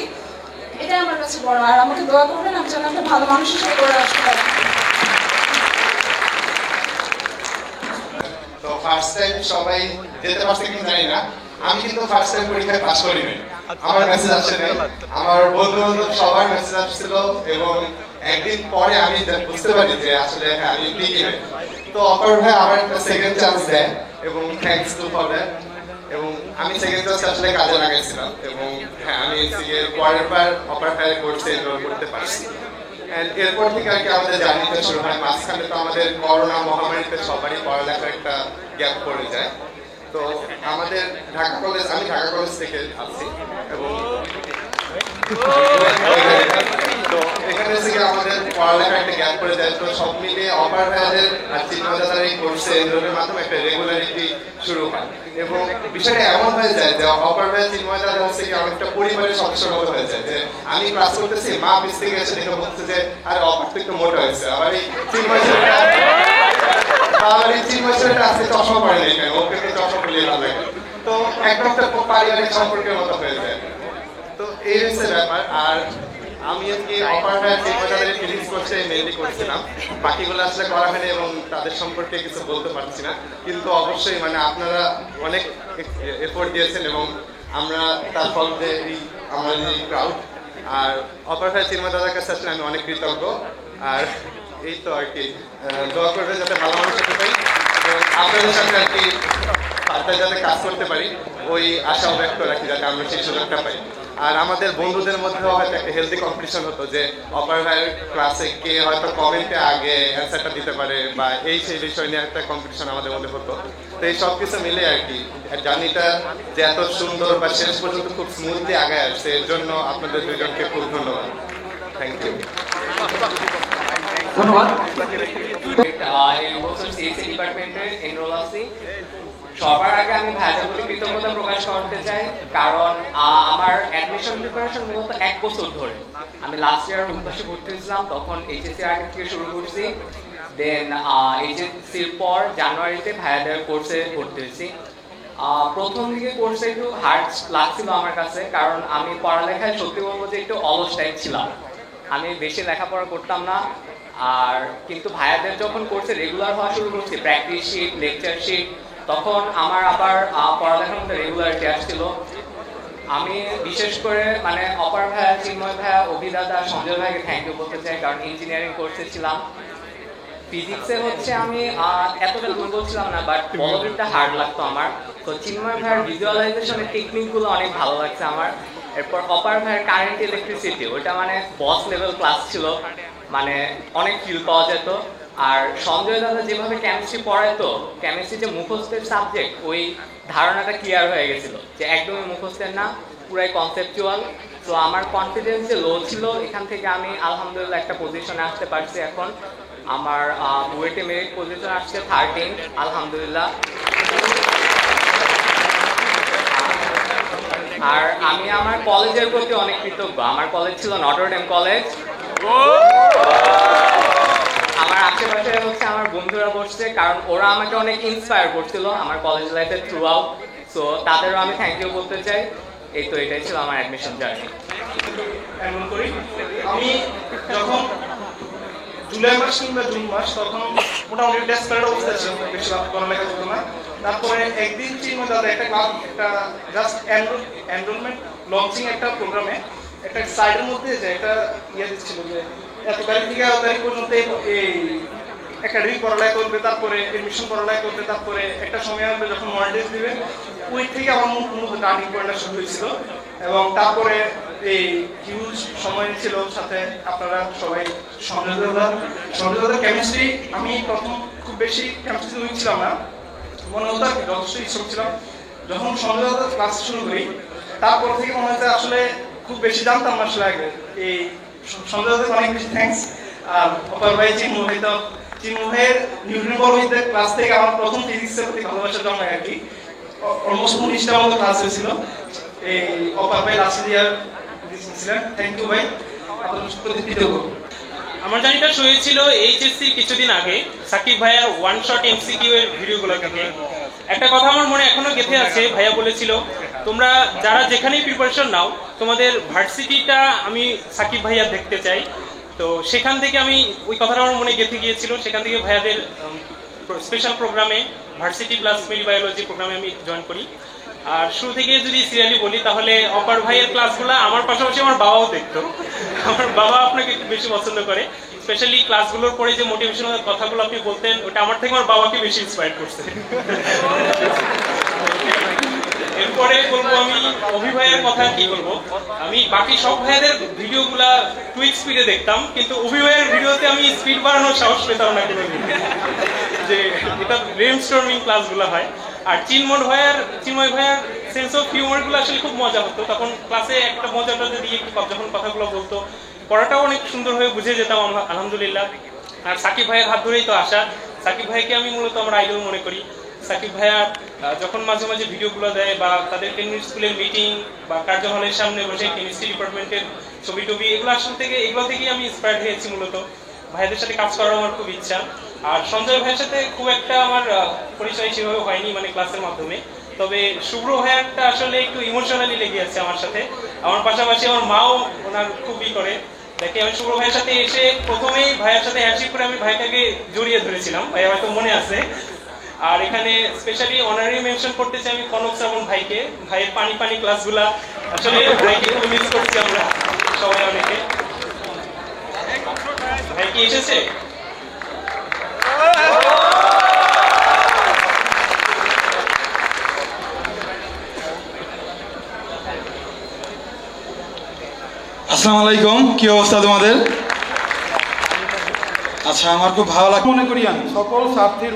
এটাই আমার কাছে বড়। আর আমাকে দোয়া করবেন আমি যেন একটা ভালো মানুষ হিসেবে করে আসতে পারি। তো ফার্স্ট টাইম সবাই যেতে পারছে কিনা জানি না, আমি কিন্তু ফার্স্ট টাইম পরীক্ষায় পাস করিনি। আমার মেসেজ আসছে নাই, আমার বন্ধু বান্ধব সবার মেসেজ আসছিল, এবং একদিন পরে আমি বুঝতে পারি যে আসলে হ্যাঁ আমি টিকি নাই। তো অপর ভাই আমার একটা সেকেন্ড চান্স দেয়, এবং থ্যাঙ্কস টু ফর দ্যাট। এবং আমি সেকেন্ড চান্স আসলে কাজে লাগাইছিলাম, এবং হ্যাঁ আমি পরের বার অপর ভাইয়ের কোর্সে এনরোল করতে পারছি। এরপর থেকে আর কি আমাদের জার্নিটা শুরু হয়। মাঝখানে তো আমাদের করোনা মহামারীতে সবারই পড়ালেখার একটা গ্যাপ পড়ে যায়। তো আমাদের ঢাকা কলেজ, আমি ঢাকা কলেজ থেকে আসছি, এবং তো এখানে থেকে আমাদের পড়ালেখা একটা গ্যাপ পড়ে যায়। তো সব মিলিয়ে অপার ভাইয়াদের আর চিন্ময়দার এই কোর্সে এনরোলের মাধ্যমে একটা রেগুলারিটি শুরু হয়, এবং বিষয়টা এমন হয়ে যায় যে অপার ভাইয়া চিন্ময়দার হচ্ছে কি অনেকটা পরিবারের সদস্যের মতো হয়ে যায়। যে আমি ক্লাস করতেছি, মা পিছ থেকে এসে দেখে বলছে যে আরে অপার তো একটু মোটা হয়েছে, আবার এই চিন্ময় ছেলেটা আজকে চশমা পড়ে নেই কেন, ওকে তো চশমা পড়লে ভালো লাগে। তো একদম একটা পারিবারিক সম্পর্কের মতো হয়ে যায়। তো এই হচ্ছে ব্যাপার। আর আমি আজকে অপার ভাইয়ার চিন্ময়দাদের ফিলিংস করছে মেনলি করছিলাম, বাকিগুলো আসলে করা হয়নি এবং তাদের সম্পর্কে কিছু বলতে পারছি না। কিন্তু অবশ্যই মানে আপনারা অনেক এফোর্ট দিয়েছেন, এবং আমরা তার ফল যে আমরা এই ক্রাউড আর অপার ভাইয়ার চিন্ময়দাদের কাছে আসলে আমি অনেক কৃতজ্ঞ। আর এই তো আর কি দোয়া করবেন যাতে ভালো মানুষ হতে পারি, এবং আপনাদের সাথে আর কি যাতে কাজ করতে পারি ওই আশাও ব্যক্ত রাখি, যাতে আমরা সেই সুযোগটা পাই। আর আমাদের বন্ধুদের মধ্যেও হয়তো একটা হেলদি কম্পিটিশন হতো, যে অপার ভাইয়ের ক্লাসে কে হয়তো কমেন্টে আগে অ্যান্সারটা দিতে পারে, বা এই সেই বিষয় নিয়ে একটা কম্পিটিশন আমাদের মধ্যে হতো। তো এই সব কিছু মিলে আর কি জার্নিটা যে এত সুন্দর বা শেষ পর্যন্ত খুব স্মুথলি আগায় আসছে, এর জন্য আপনাদের দুজনকে খুব ধন্যবাদ। Thank you. ধন্যবাদ। সবার আগে আমি ভাইয়াদের প্রতি কৃতজ্ঞতা প্রকাশ করতে চাই, কারণ আমার অ্যাডমিশন প্রিপারেশন মূলত 1 বছর ধরে। আমি লাস্ট ইয়ার রুমপাশে ভর্তি হয়েছিলাম, তখন এইচএসসি আগে থেকে শুরু করছি। দেন এইচএসসির পর জানুয়ারিতে ভাইয়াদের কোর্সে ভর্তি হয়েছি। প্রথম দিকে কোর্সে একটু হার্ড লাগছিল আমার কাছে, কারণ আমি পড়ালেখায় সত্যি বলবো যে একটু অলস টাইপ ছিলাম, আমি বেশি লেখাপড়া করতাম না। আর কিন্তু ভাইয়াদের যখন কোর্সে রেগুলার হওয়া শুরু করছি, প্র্যাকটিস শিট, লেকচার শিট, তখন আমার আবার পড়ালেখার মধ্যে রেগুলারিটি আসছিল। আমি বিশেষ করে মানে অপার ভাইয়া, চিন্ময় ভাইয়া, অভিদাদা, সঞ্জয় ভাইকে থ্যাংক ইউ বলতে চাই, কারণ ইঞ্জিনিয়ারিং কোর্সে ছিলাম। ফিজিক্সে হচ্ছে আমি এতটা দুর্বল ছিলাম না, বাট বলবিদ্যা হার্ড লাগতো আমার। তো চিন্ময় ভাইয়ের ভিজুয়ালাইজেশনের টেকনিকগুলো অনেক ভালো লাগছে আমার। এরপর অপার ভাইয়ের কারেন্ট ইলেকট্রিসিটি, ওইটা মানে বস লেভেল ক্লাস ছিল, মানে অনেক ফিল পাওয়া যেত। আর সঞ্জয় দাদা যেভাবে কেমিস্ট্রি পড়াইতো, কেমিস্ট্রি যে মুখস্থের সাবজেক্ট, ওই ধারণাটা ক্লিয়ার হয়ে গেছিল যে একদমই মুখস্থের না, পুরাই কনসেপচুয়াল। তো আমার কনফিডেন্স যে লো ছিল, এখান থেকে আমি আলহামদুলিল্লাহ একটা পজিশনে আসতে পারছি। এখন আমার বুয়েটে মেরিট পজিশন আসছে 13, আলহামদুলিল্লাহ। আর আমি আমার কলেজের প্রতি অনেক কৃতজ্ঞ। আমার কলেজ ছিল নটর ডেম কলেজ। আমার আশেপাশে হচ্ছে আমার বন্ধুরা বসছে, কারণ ওরা আমাকে অনেক ইন্সপায়ার করছিল আমার কলেজ লাইফের থ্রু আউট। সো তাদেরও আমি থ্যাংক ইউ বলতে চাই। এই তো এটাই ছিল আমার অ্যাডমিশন জার্নি। এমন করি আমি যখন জুলাই মাস কিংবা জুন মাস, তখন মোটামুটি ডেসপারেট অবস্থা ছিল, বেশি পড়ালেখা হতো না। তারপরে একদিন চিন্ময় দাদা একটা ক্লাস, একটা জাস্ট এনরোলমেন্ট লঞ্চিং একটা প্রোগ্রামে একটা সাইডের মধ্যে যে একটা ইয়ে দিচ্ছিল যে এত তারিখ থেকে এত তারিখ পর্যন্ত এই একাডেমিক পড়ালেখা করবে, তারপরে এডমিশন পড়ালেখা করবে, তারপরে একটা সময় আসবে যখন মডেল টেস্ট দিবে। ওই থেকে আমার মূলত টার্নিং পয়েন্টটা শুরু হয়েছিল, এবং তারপরে এই হিউজ সময় ছিল সাথে আপনারা সবাই। সঞ্জয় দাদা কেমিস্ট্রি, আমি প্রথম খুব বেশি কেমিস্ট্রি উইক ছিলাম না, মনে হতো আর কি যথেষ্ট ইচ্ছুক ছিলাম। যখন সঞ্জয় দাদার ক্লাস শুরু করি, তারপর থেকে মনে হচ্ছে আসলে খুব বেশি জানতাম না আসলে আগে। এই সঞ্জয় দাদাকে অনেক বেশি থ্যাংকস। আর অপার ভাই, চিন্ময়ের নিউটন বলবিদ্যার ক্লাস থেকে আমার প্রথম ফিজিক্সের প্রতি ভালোবাসা জন্মায় আর কি। অলমোস্ট 19টার মতো ক্লাস হয়েছিল। এই অপার ভাই লাস্ট ইয়ার ছিলেন। থ্যাংক ইউ ভাই, আপনার প্রতি কৃতজ্ঞ। আমার জার্নিটা শুরু হয়েছিল এইচএসসি কিছুদিন আগে, সাকিব ভাইয়ার ওয়ান শট এমসিকিউ এর ভিডিওগুলো থেকে। একটা কথা আমার মনে এখনো গেঁথে আছে, ভাইয়া বলেছিল তোমরা যারা যেখানেই প্রিপারেশন নাও, তোমাদের ভার্সিটিটা আমি সাকিব ভাইয়া দেখতে চাই। তো সেখান থেকে আমি ওই কথাটা আমার মনে গেঁথে গিয়েছিল। সেখান থেকে ভাইয়াদের স্পেশাল প্রোগ্রামে ভার্সিটি প্লাস মেরি বায়োলজি প্রোগ্রামে আমি জয়েন করি। আর শুরু থেকে যদি সিরিয়ালি বলি তাহলে অপার ভাইয়ের ক্লাসগুলো আমার পাশাপাশি আমার বাবাও দেখতো। আমার বাবা আপনাকে একটু বেশি পছন্দ করে, স্পেশালি ক্লাসগুলোর পরে যে মোটিভেশনাল কথাগুলো আপনি বলতেন ওটা আমার থেকে আমার বাবাকে বেশি ইন্সপায়ার করছে। এরপরে বলবো আমি অভি ভাইয়ের কথা কি বলবো, আমি বাকি সব ভাইয়াদের ভিডিওগুলা টুইক স্পিডে দেখতাম, কিন্তু অভি ভাইয়ের ভিডিওতে আমি স্পিড বাড়ানোর সাহস পেতাম না কোনোদিন, যে এটা ব্রেনস্টর্মিং ক্লাসগুলো হয়। আর চিন্ময় ভাইয়ার সেন্স অফ হিউমার গুলো আসলে খুব মজা হতো, তখন ক্লাসে একটা মজাটা দিয়ে যখন কথাগুলো বলতো পড়াটাও অনেক সুন্দর হয়ে বুঝে যেতাম আলহামদুলিল্লাহ। আর সাকিব ভাইয়ের হাত ধরেই তো আসা, সাকিব ভাইকে আমি মূলত আমার আইডল মনে করি। সাকিব ভাইয়া যখন মাঝে মাঝে ভিডিওগুলো দেয় বা তাদের কেমিস্ট্রি স্কুলের মিটিং বা কার্যহলের সামনে বসে কেমিস্ট্রি ডিপার্টমেন্টের ছবি টবি এগুলো থেকেই আমি ইন্সপায়ার্ড হয়েছি মূলত। ভাইদের সাথে কাজ করার আমার খুব ইচ্ছা। আর সঞ্জয় ভাইয়ের সাথে খুব একটা আমার পরিচয় সেভাবে হয়নি মানে ক্লাসের মাধ্যমে, তবে শুভ্র ভাইয়ারটা আসলে একটু ইমোশনালি লেগে আছে আমার সাথে। আমার পাশাপাশি আমার মাও ওনার খুবই করে দেখে। আমি শুভ্র ভাইয়ের সাথে এসে প্রথমেই ভাইয়ের সাথে হ্যান্ডশেক করে আমি ভাইটাকে জড়িয়ে ধরেছিলাম, ভাই হয়তো মনে আছে। আর এখানে স্পেশালি অনারি মেনশন করতে চাই আমি কনক শ্রাবণ ভাইকে, ভাইয়ের পানি ক্লাসগুলা আসলে ভাইকে খুব মিস করছি আমরা সবাই অনেকে। ভাই কি এসেছে? আসসালামু আলাইকুম, কি অবস্থা তোমাদের? আচ্ছা, আমার খুব ভালো লাগে, মনে করি আমি সকল স্বার্থের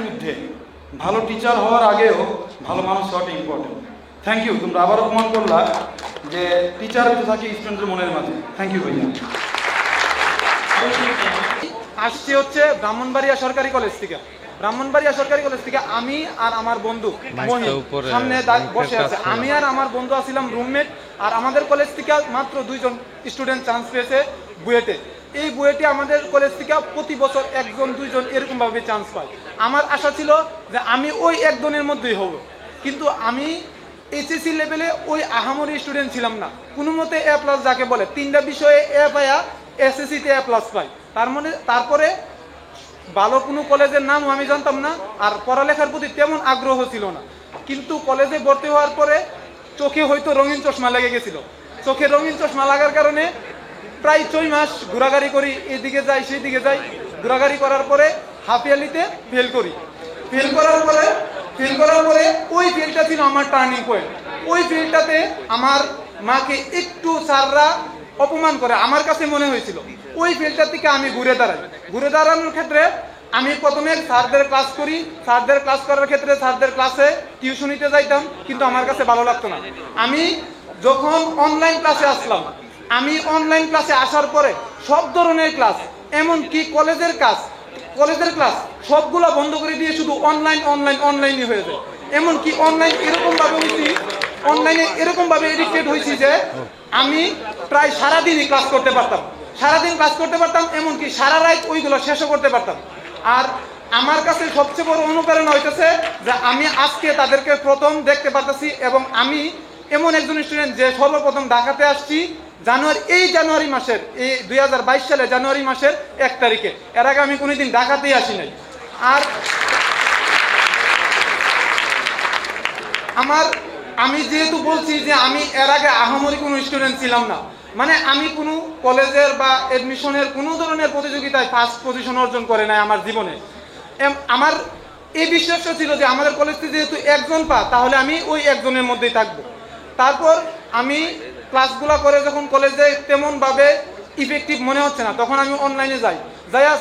ঊর্ধ্বে ভালো টিচার হওয়ার আগেও ভালো মানুষ হওয়াটা ইম্পর্টেন্ট। থ্যাংক ইউ, তোমরা আবারও প্রমাণ করলা যে টিচার বেঁচে থাকে স্টুডেন্টের মনের মাঝে। থ্যাংক ইউ ভাইয়া। আসছি হচ্ছে ব্রাহ্মণবাড়িয়া সরকারি কলেজ থেকে আমি আর আমার বন্ধু সামনে বসে আছে। আমি আর আমার বন্ধু আছিলাম রুমমেট, আর আমাদের কলেজ থেকে মাত্র 2 জন স্টুডেন্ট চান্স পেয়েছে বুয়েটে। এই বুয়েটে আমাদের কলেজ থেকে প্রতি বছর 1 জন 2 জন এরকম ভাবে চান্স পায়। আমার আশা ছিল যে আমি ওই 1 জনের মধ্যেই হব, কিন্তু আমি এইচএসসি লেভেলে ওই আহামরি স্টুডেন্ট ছিলাম না। কোনো মতে A+ যাকে বলে 3টা বিষয়ে A পায়া এসএসসিতে A+ পাই। তারপরে ভালো কোনো কলেজের নামও আমি জানতাম না, আর পড়ালেখার প্রতি তেমন আগ্রহ ছিল না। কিন্তু কলেজে ভর্তি হওয়ার পরে চোখে হয়তো রঙিন চশমা লেগে গেছিল। চোখে রঙিন চশমা লাগার কারণে প্রায় 6 মাস ঘোরাঘুরি করি, এদিকে যাই সেদিকে যাই। ঘোরাঘুরি করার পরে হাফ ইয়ারলিতে ফেল করি। ফেল করার পরে ওই ফেলটা ছিল আমার টার্নিং পয়েন্ট। ওই ফেলটাতে আমার মাকে একটু স্যাররা অপমান করে আমার কাছে মনে হয়েছিল। ওই ফেলটা থেকে আমি ঘুরে দাঁড়ানোর ক্ষেত্রে আমি প্রথমে স্যারদের ক্লাস করি। স্যারদের ক্লাস করার ক্ষেত্রে স্যারদের ক্লাসে টিউশনিতে যাইতাম, কিন্তু আমার কাছে ভালো লাগতো না। আমি যখন অনলাইন ক্লাসে আসলাম, আমি অনলাইন ক্লাসে আসার পরে সব ধরনের ক্লাস, এমনকি কলেজের ক্লাস সবগুলো বন্ধ করে দিয়ে শুধু অনলাইনই হয়ে যায়। এমনকি অনলাইনে এরকম ভাবে এডিক্টেড হয়েছি যে আমি প্রায় সারাদিনই ক্লাস করতে পারতাম, এমনকি সারা রাত ওইগুলো শেষও করতে পারতাম। আর আমার কাছে সবচেয়ে বড় অনুপ্রেরণা হইতেছে যে আমি আজকে তাদেরকে প্রথম দেখতে পারতেছি, এবং আমি এমন একজন স্টুডেন্ট যে সর্বপ্রথম ঢাকাতে আসছি জানুয়ারি মাসের 2022 সালে জানুয়ারি মাসের 1 তারিখে। এর আগে আমি কোনোদিন ঢাকাতেই আসি নাই। আর আমি যেহেতু বলছি যে আমি এর আগে আহামরি কোনো স্টুডেন্ট ছিলাম না, মানে আমি কোনো কলেজের বা এডমিশনের কোনো ধরনের প্রতিযোগিতায় ফার্স্ট পজিশন অর্জন করে নাই আমার জীবনে। আমার এই বিশ্বাসটা ছিল যে আমাদের কলেজ থেকে যেহেতু 1 জন তাহলে আমি ওই 1 জনের মধ্যেই থাকবো। তারপর আমি ক্লাসগুলো করে যখন কলেজে তেমনভাবে ইফেক্টিভ মনে হচ্ছে না, তখন আমি অনলাইনে যাইয়া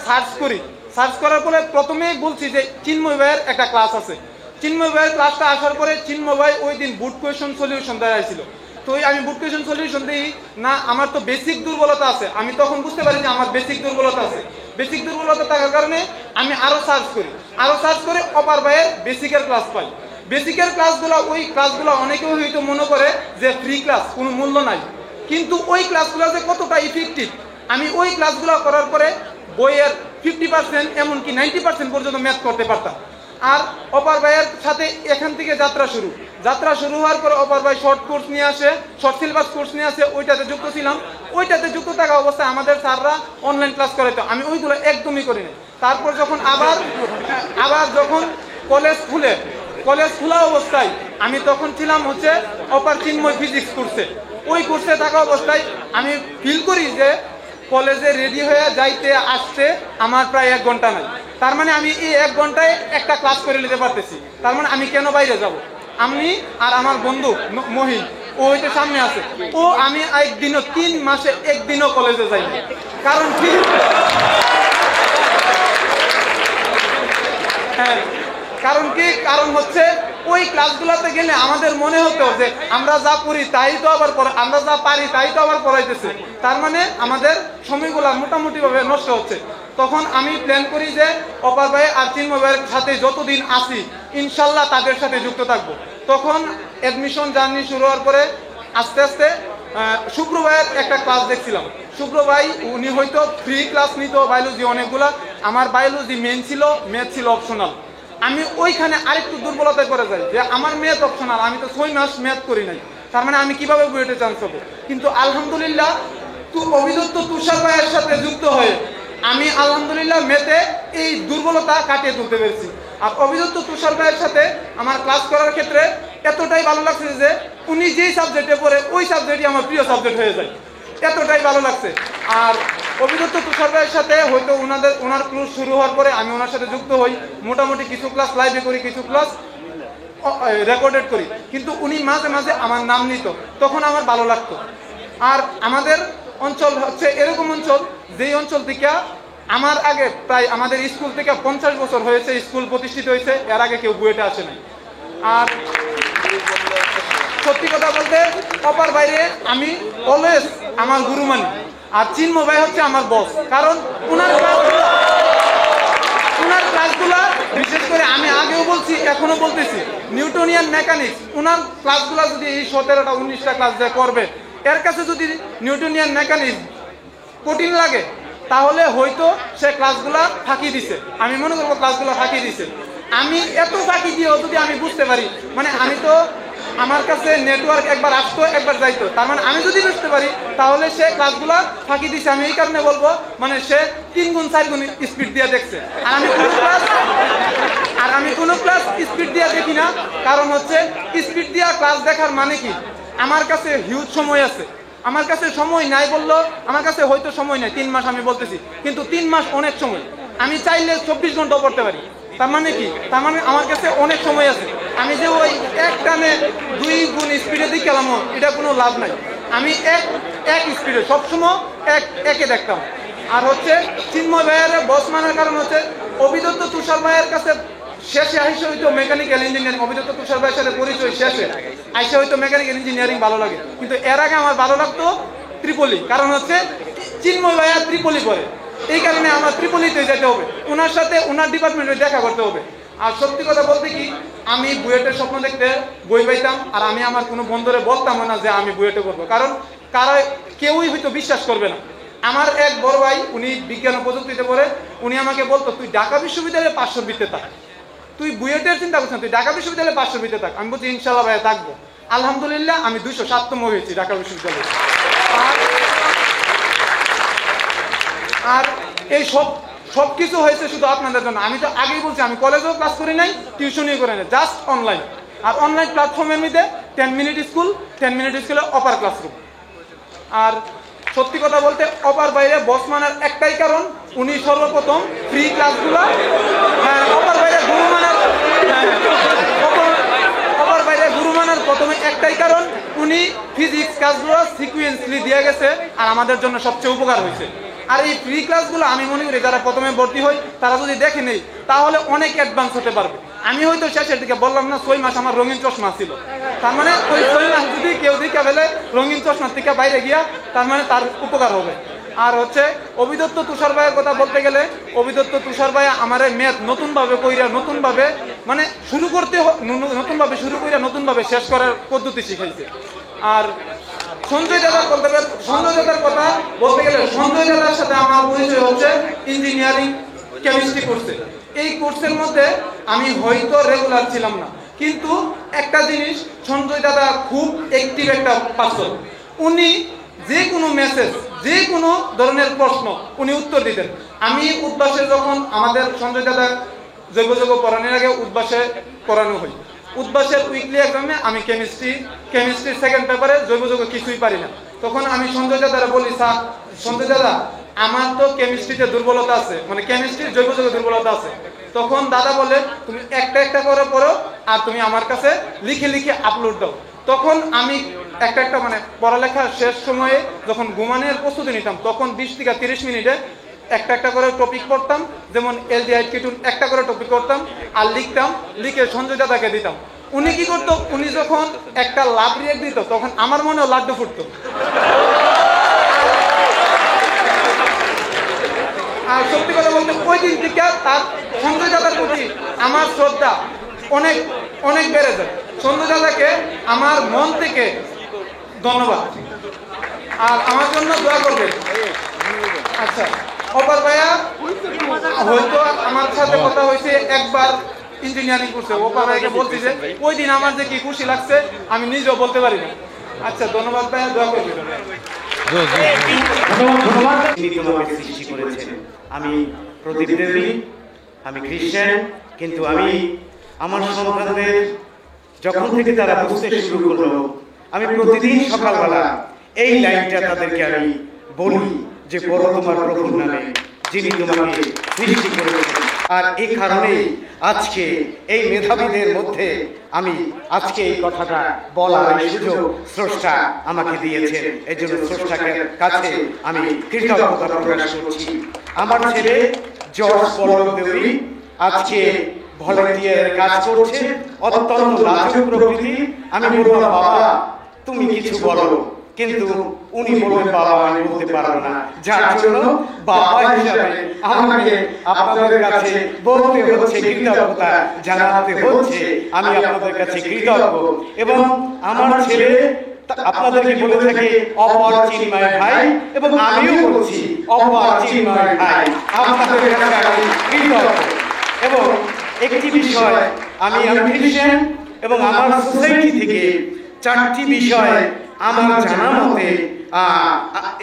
সার্চ করার পরে প্রথমেই বলছি যে চিন্ময় ভাইয়ের একটা ক্লাস আছে। চিন্ময় ভাইয়ের ক্লাসটা আসার পরে চিন্ময় ভাই ওই দিন বুট কোয়েশন সলিউশন দেখাইছিল। তো আমি বুট কোয়েশন সলিউশন দিই না, আমার তো বেসিক দুর্বলতা আছে। আমি তখন বুঝতে পারি যে আমার বেসিক দুর্বলতা আছে। বেসিক দুর্বলতা থাকার কারণে আমি আরো সার্চ করে অপার ভাইয়ের বেসিকের ক্লাস পাই। বেসিকের ক্লাসগুলো অনেকেও হয়তো মনে করে যে ফ্রি ক্লাস, কোনো মূল্য নাই, কিন্তু ওই ক্লাসগুলো যে কতটা ইফেক্টিভ, আমি ওই ক্লাসগুলো করার পরে বইয়ের 50% এমনকি 90% পর্যন্ত ম্যাথ করতে পারতাম। আর অপার ভাইয়ের সাথে এখান থেকে যাত্রা শুরু হওয়ার পরে অপার ভাই শর্ট সিলেবাস কোর্স নিয়ে আসে, ওইটাতে যুক্ত ছিলাম। ওইটাতে যুক্ত থাকা অবস্থায় আমাদের স্যাররা অনলাইন ক্লাস করাইতো, আমি ওইগুলো একদমই করি না। তারপর যখন আবার যখন কলেজ খোলা অবস্থায় আমি তখন ছিলাম হচ্ছে অপার চিন্ময় ফিজিক্স কোর্সে। ওই কোর্সে থাকা অবস্থায় আমি ফিল করি যে কলেজে রেডি হয়ে যাইতে আসতে আমার প্রায় 1 ঘন্টা নাই। তার মানে আমি এই 1 ঘন্টায় একটা ক্লাস করে নিতে পারতেছি। তার মানে আমি কেন বাইরে যাব? আমি আর আমার বন্ধু মহিন, ও হইতে সামনে আছে, ও আমি একদিনও 3 মাসে একদিনও কলেজে যাই। কারণ কি? হ্যাঁ, কারণ হচ্ছে ওই ক্লাসগুলোতে গেলে আমাদের মনে হতো যে আমরা যা পড়ি তাই তো আবার আমরা যা পারি তাই তো আবার পড়াইতেছে। তার মানে আমাদের সময়গুলো মোটামুটিভাবে নষ্ট হচ্ছে। তখন আমি প্ল্যান করি যে অপার ভাই আর চিন্ময় ভাইয়ের সাথে যতদিন আসি ইনশাল্লাহ তাদের সাথে যুক্ত থাকবো। তখন অ্যাডমিশন জার্নি শুরু হওয়ার পরে আস্তে আস্তে শুক্র ভাইয়ের একটা ক্লাস দেখছিলাম। শুক্র ভাই উনি হয়তো ফ্রি ক্লাস নিত বায়োলজি অনেকগুলা, আমার বায়োলজি মেন ছিল, ম্যাথ ছিল অপশনাল। আমি ওইখানে আরেকটু দুর্বলতা করে যাই যে আমার ম্যাথ অপশনাল, আমি তো 6 মাস ম্যাথ করি নাই, তার মানে আমি কিভাবে বুয়েটে চান্স পাবো? কিন্তু আলহামদুলিল্লাহ অভিদত্ত তুষার ভাইয়ের সাথে যুক্ত হয়ে আমি আলহামদুলিল্লাহ ম্যাথে এই দুর্বলতা কাটিয়ে তুলতে পেরেছি। আর অভিদত্ত তুষার ভাইয়ের সাথে আমার ক্লাস করার ক্ষেত্রে এতটাই ভালো লাগছে যে উনি যেই সাবজেক্টে পড়ে ওই সাবজেক্টই আমার প্রিয় সাবজেক্ট হয়ে যায়, এতটাই ভালো লাগছে। আর অভিদত্ত তুষার ভাইয়ের সাথে হয়তো ওনার ক্লাস শুরু হওয়ার পরে আমি ওনার সাথে যুক্ত হই, মোটামুটি কিছু ক্লাস লাইভে করি, কিছু ক্লাস রেকর্ডেড করি, কিন্তু উনি মাঝে মাঝে আমার নাম নিত, তখন আমার ভালো লাগতো। আর আমাদের অঞ্চল হচ্ছে এরকম অঞ্চল, যেই অঞ্চল থেকে আমার আগে প্রায় আমাদের স্কুল থেকে 50 বছর হয়েছে স্কুল প্রতিষ্ঠিত হয়েছে, এর আগে কেউ বুয়েটে আসে নাই। আর সত্যি কথা বলতে অপার বাইরে আমি অলওয়েজ আমার গুরু মানি, আর চিন্ময় ভাই হচ্ছে আমার বস। কারণ ওনার ক্লাসগুলা বিশেষ করে আমি আগেও বলছি এখনো বলতেছি, নিউটনিয়ান মেকানিক্স ওনার ক্লাসগুলা যদি এই 17টা 19টা ক্লাস যে করবে, এর কাছে যদি নিউটনিয়ান মেকানিক্স কঠিন লাগে তাহলে হয়তো সে ক্লাসগুলা ফাঁকি দিছে, আমি মনে করবো ক্লাসগুলা ফাঁকি দিছে। আমি এত ফাঁকি দিয়েও যদি আমি বুঝতে পারি, মানে আমি তো আমার কাছে নেটওয়ার্ক একবার আসতো একবার যাইতো, তার মানে আমি যদি বুঝতে পারি তাহলে সে ক্লাসগুলা ফাঁকি দিছে। আমি এই কারণে বলবো মানে সে 3 গুণ 4 গুণ স্পিড দিয়ে দেখছে, আর আমি কোনো ক্লাস স্পিড দিয়ে দেখি না। কারণ হচ্ছে স্পিড দিয়ে ক্লাস দেখার মানে কি, আমার কাছে হিউজ সময় আছে, আমার কাছে সময় নাই বললো, আমার কাছে হয়তো সময় নাই 3 মাস আমি বলতেছি, কিন্তু 3 মাস অনেক সময়। আমি চাইলে 24 ঘন্টা পড়তে পারি, তার মানে কি, তার মানে আমার কাছে অনেক সময় আছে। আমি যে ওই এক টানে 2 গুণ স্পিডে দিয়ে গেলাম এটা কোনো লাভ নাই। আমি এক স্পিডে সবসময় একে দেখতাম। আর হচ্ছে চিন্ময় ভাইয়ের বস মানার কারণ হচ্ছে অভিদত্ত তুষার ভাইয়ের কাছে শেষে আইসে হয়তো মেকানিক্যাল ইঞ্জিনিয়ারিং, অভিদত্ত তুষার ভাইয়ের সাথে পরিচয় শেষে আইসে হয়তো মেকানিক্যাল ইঞ্জিনিয়ারিং ভালো লাগে, কিন্তু এর আগে আমার ভালো লাগতো ত্রিপলি। কারণ হচ্ছে চিন্ময় ভাইয়া ত্রিপলি করে, এই কারণে আমার ত্রিপলিতে যেতে হবে, ওনার সাথে ওনার ডিপার্টমেন্টে দেখা করতে হবে। আর সত্যি কথা বলতে কি, আমি বুয়েটের স্বপ্ন দেখতে বই পাইতাম, আর আমি আমার কোনো বন্ধুরে বলতাম না যে আমি বুয়েটে করবো, কারণ কেউই হয়তো বিশ্বাস করবে না। আমার এক বড় ভাই, উনি বিজ্ঞান ও প্রযুক্তিতে পড়ে, উনি আমাকে বলতো তুই ঢাকা বিশ্ববিদ্যালয়ে 500 বৃত্তে থাক, তুই বুয়েটের চিন্তা করছিস, তুই ঢাকা বিশ্ববিদ্যালয়ে 500 বৃত্তে থাক। আমি বলছি ইনশাল্লাহ ভাই থাকবো। আলহামদুলিল্লাহ আমি 207তম হয়েছি ঢাকা বিশ্ববিদ্যালয়ে। আর এই সব কিছু হয়েছে শুধু আপনাদের জন্য। আমি তো আগেই বলছি আমি কলেজেও ক্লাস করি নাই, টিউশনই করি নাই, জাস্ট অনলাইন। আর অনলাইন প্ল্যাটফর্মের মধ্যে 10 মিনিট স্কুল, 10 মিনিট স্কুলে অপার ক্লাসরুম। আর সত্যি কথা বলতে অপার বাইরে বস মানার একটাই কারণ, উনি সর্বপ্রথম ফ্রি ক্লাসগুলো, অপার বাইরে গুরু মানার, অপার বাইরে গুরু মানার প্রথমে একটাই কারণ, উনি ফিজিক্স ক্লাসগুলো সিকুয়েন্সলি দিয়ে গেছে, আর আমাদের জন্য সবচেয়ে উপকার হয়েছে। আর এই ফ্রি ক্লাসগুলো আমি মনে করি যারা প্রথমে ভর্তি হয় তারা যদি দেখে নেই তাহলে অনেক অ্যাডভান্স হতে পারবে। আমি হয়তো শেষের দিকে বললাম না 6 মাস আমার রঙিন চশমা ছিল, তার মানে ওই 6 মাস যদি কেউ দিকে ফেলে রঙিন চশমার থেকে বাইরে গিয়া, তার মানে তার উপকার হবে। আর হচ্ছে অভিদত্ত তুষার ভাইয়ের কথা বলতে গেলে, অভিদত্ত তুষার ভাই আমার ম্যাথ নতুনভাবে কইরা নতুনভাবে মানে নতুনভাবে শুরু কইরা নতুনভাবে শেষ করার পদ্ধতি শিখাইছে। আর সঞ্জয় দাদার কথা বলতে গেলে, সঞ্জয় দাদার সাথে আমার পরিচয় হচ্ছে ইঞ্জিনিয়ারিং কেমিস্ট্রি কোর্সে। এই কোর্সের মধ্যে আমি হয়তো রেগুলার ছিলাম না, কিন্তু একটা জিনিস, সঞ্জয় দাদা খুব অ্যাক্টিভ একটা পার্সন। উনি যে কোনো মেসেজ, যে কোনো ধরনের প্রশ্ন উনি উত্তর দিতেন। আমি উদ্বাসে যখন আমাদের সঞ্জয় দাদা জৈব যৌগ পড়ানোর আগে উদ্বাসে পড়ানো হয়, উদ্বাসের উইকলি এক্সামে আমি কেমিস্ট্রির সেকেন্ড পেপারে জৈব যৌগ কিছুই পারি না। তখন আমি সঞ্জয় দাদারা বলি, স্যার সঞ্জয় দাদা আমার তো কেমিস্ট্রিতে দুর্বলতা আছে, মানে কেমিস্ট্রির জৈব যৌগ দুর্বলতা আছে। তখন দাদা বলে তুমি একটা একটা করে পড়ো আর তুমি আমার কাছে লিখে লিখে আপলোড দাও। তখন আমি একটা একটা মানে পড়ালেখার শেষ সময়ে যখন ঘুমানোর প্রস্তুতি নিতাম, তখন 20 থেকে 30 মিনিটে একটা একটা করে টপিক পড়তাম, যেমন এলডিহাইড কিটোন একটা করে টপিক করতাম আর লিখতাম, লিখে সঞ্জয় দাদাকে দিতাম। উনি কি করতো, উনি যখন একটা লাভ রিয়েক্ট দিত তখন আমার মনেও লাড্ডু ফুটতো। আর সত্যি কথা বলতে ওই দিন থেকে তার সঞ্জয় দাদার প্রতি আমার শ্রদ্ধা অনেক অনেক বেড়ে যায়। সঞ্জয় দাদাকে আমার মন থেকে ধন্যবাদ, আর আমার জন্য দোয়া করবেন। আচ্ছা অপার ভাইয়া হয়তো আমার সাথে কথা হয়েছে একবার, ইঞ্জিনিয়ারিং করছে। অপার ভাইকে বলছি যে ওই দিন আমার যে কি খুশি লাগছে আমি নিজেও বলতে পারি না। আচ্ছা ধন্যবাদ ভাইয়া, দোয়া করবেন। সৃষ্টি করেছেন। আমি প্রদীপ দেবী, আমি খ্রিস্টান, কিন্তু আমি আমার সন্তানদের যখন থেকে তারা বুঝতে শুরু করলো, আমি প্রতিদিন সকালবেলা এই লাইনটা তাদেরকে আমি বলি যে পড়ো তোমার প্রভুর নামে যিনি তোমাকে সৃষ্টি করেছেন। আর এই কারণেই আজকে এই মেধাবীদের মধ্যে আমি আজকে এই কথাটা বলার সুযোগ স্রষ্টা আমাকে দিয়েছেন। এই জন্য স্রষ্টাকে কাছে আমি কৃতজ্ঞতা প্রকাশ করছি। আমার ছেলে জর্জ পল্লব দেবী আজকে ভলান্টিয়ারের কাজ করছে, অত্যন্ত লাজুক প্রকৃতি। আমি বললাম বাবা তুমি কিছু বলো, কিন্তু উনি বললেন বাবা আমি বলতে পারবো না, যার জন্য বাবা হিসাবে আমাকে আপনাদের কাছে বলতে হচ্ছে, কৃতজ্ঞতা জানাতে হচ্ছে। আমি আপনাদের কাছে কৃতজ্ঞ। এবং আমার ছেলে আপনাদেরকে বলে থাকে অপর চিন্ময় ভাই, এবং আমিও বলছি অপর চিন্ময় ভাই, আপনাদের কাছে আমি কৃতজ্ঞ। এবং একটি বিষয়, আমি খ্রিস্টান এবং আমার সোসাইটি থেকে 4টি বিষয় আমার জানা মতে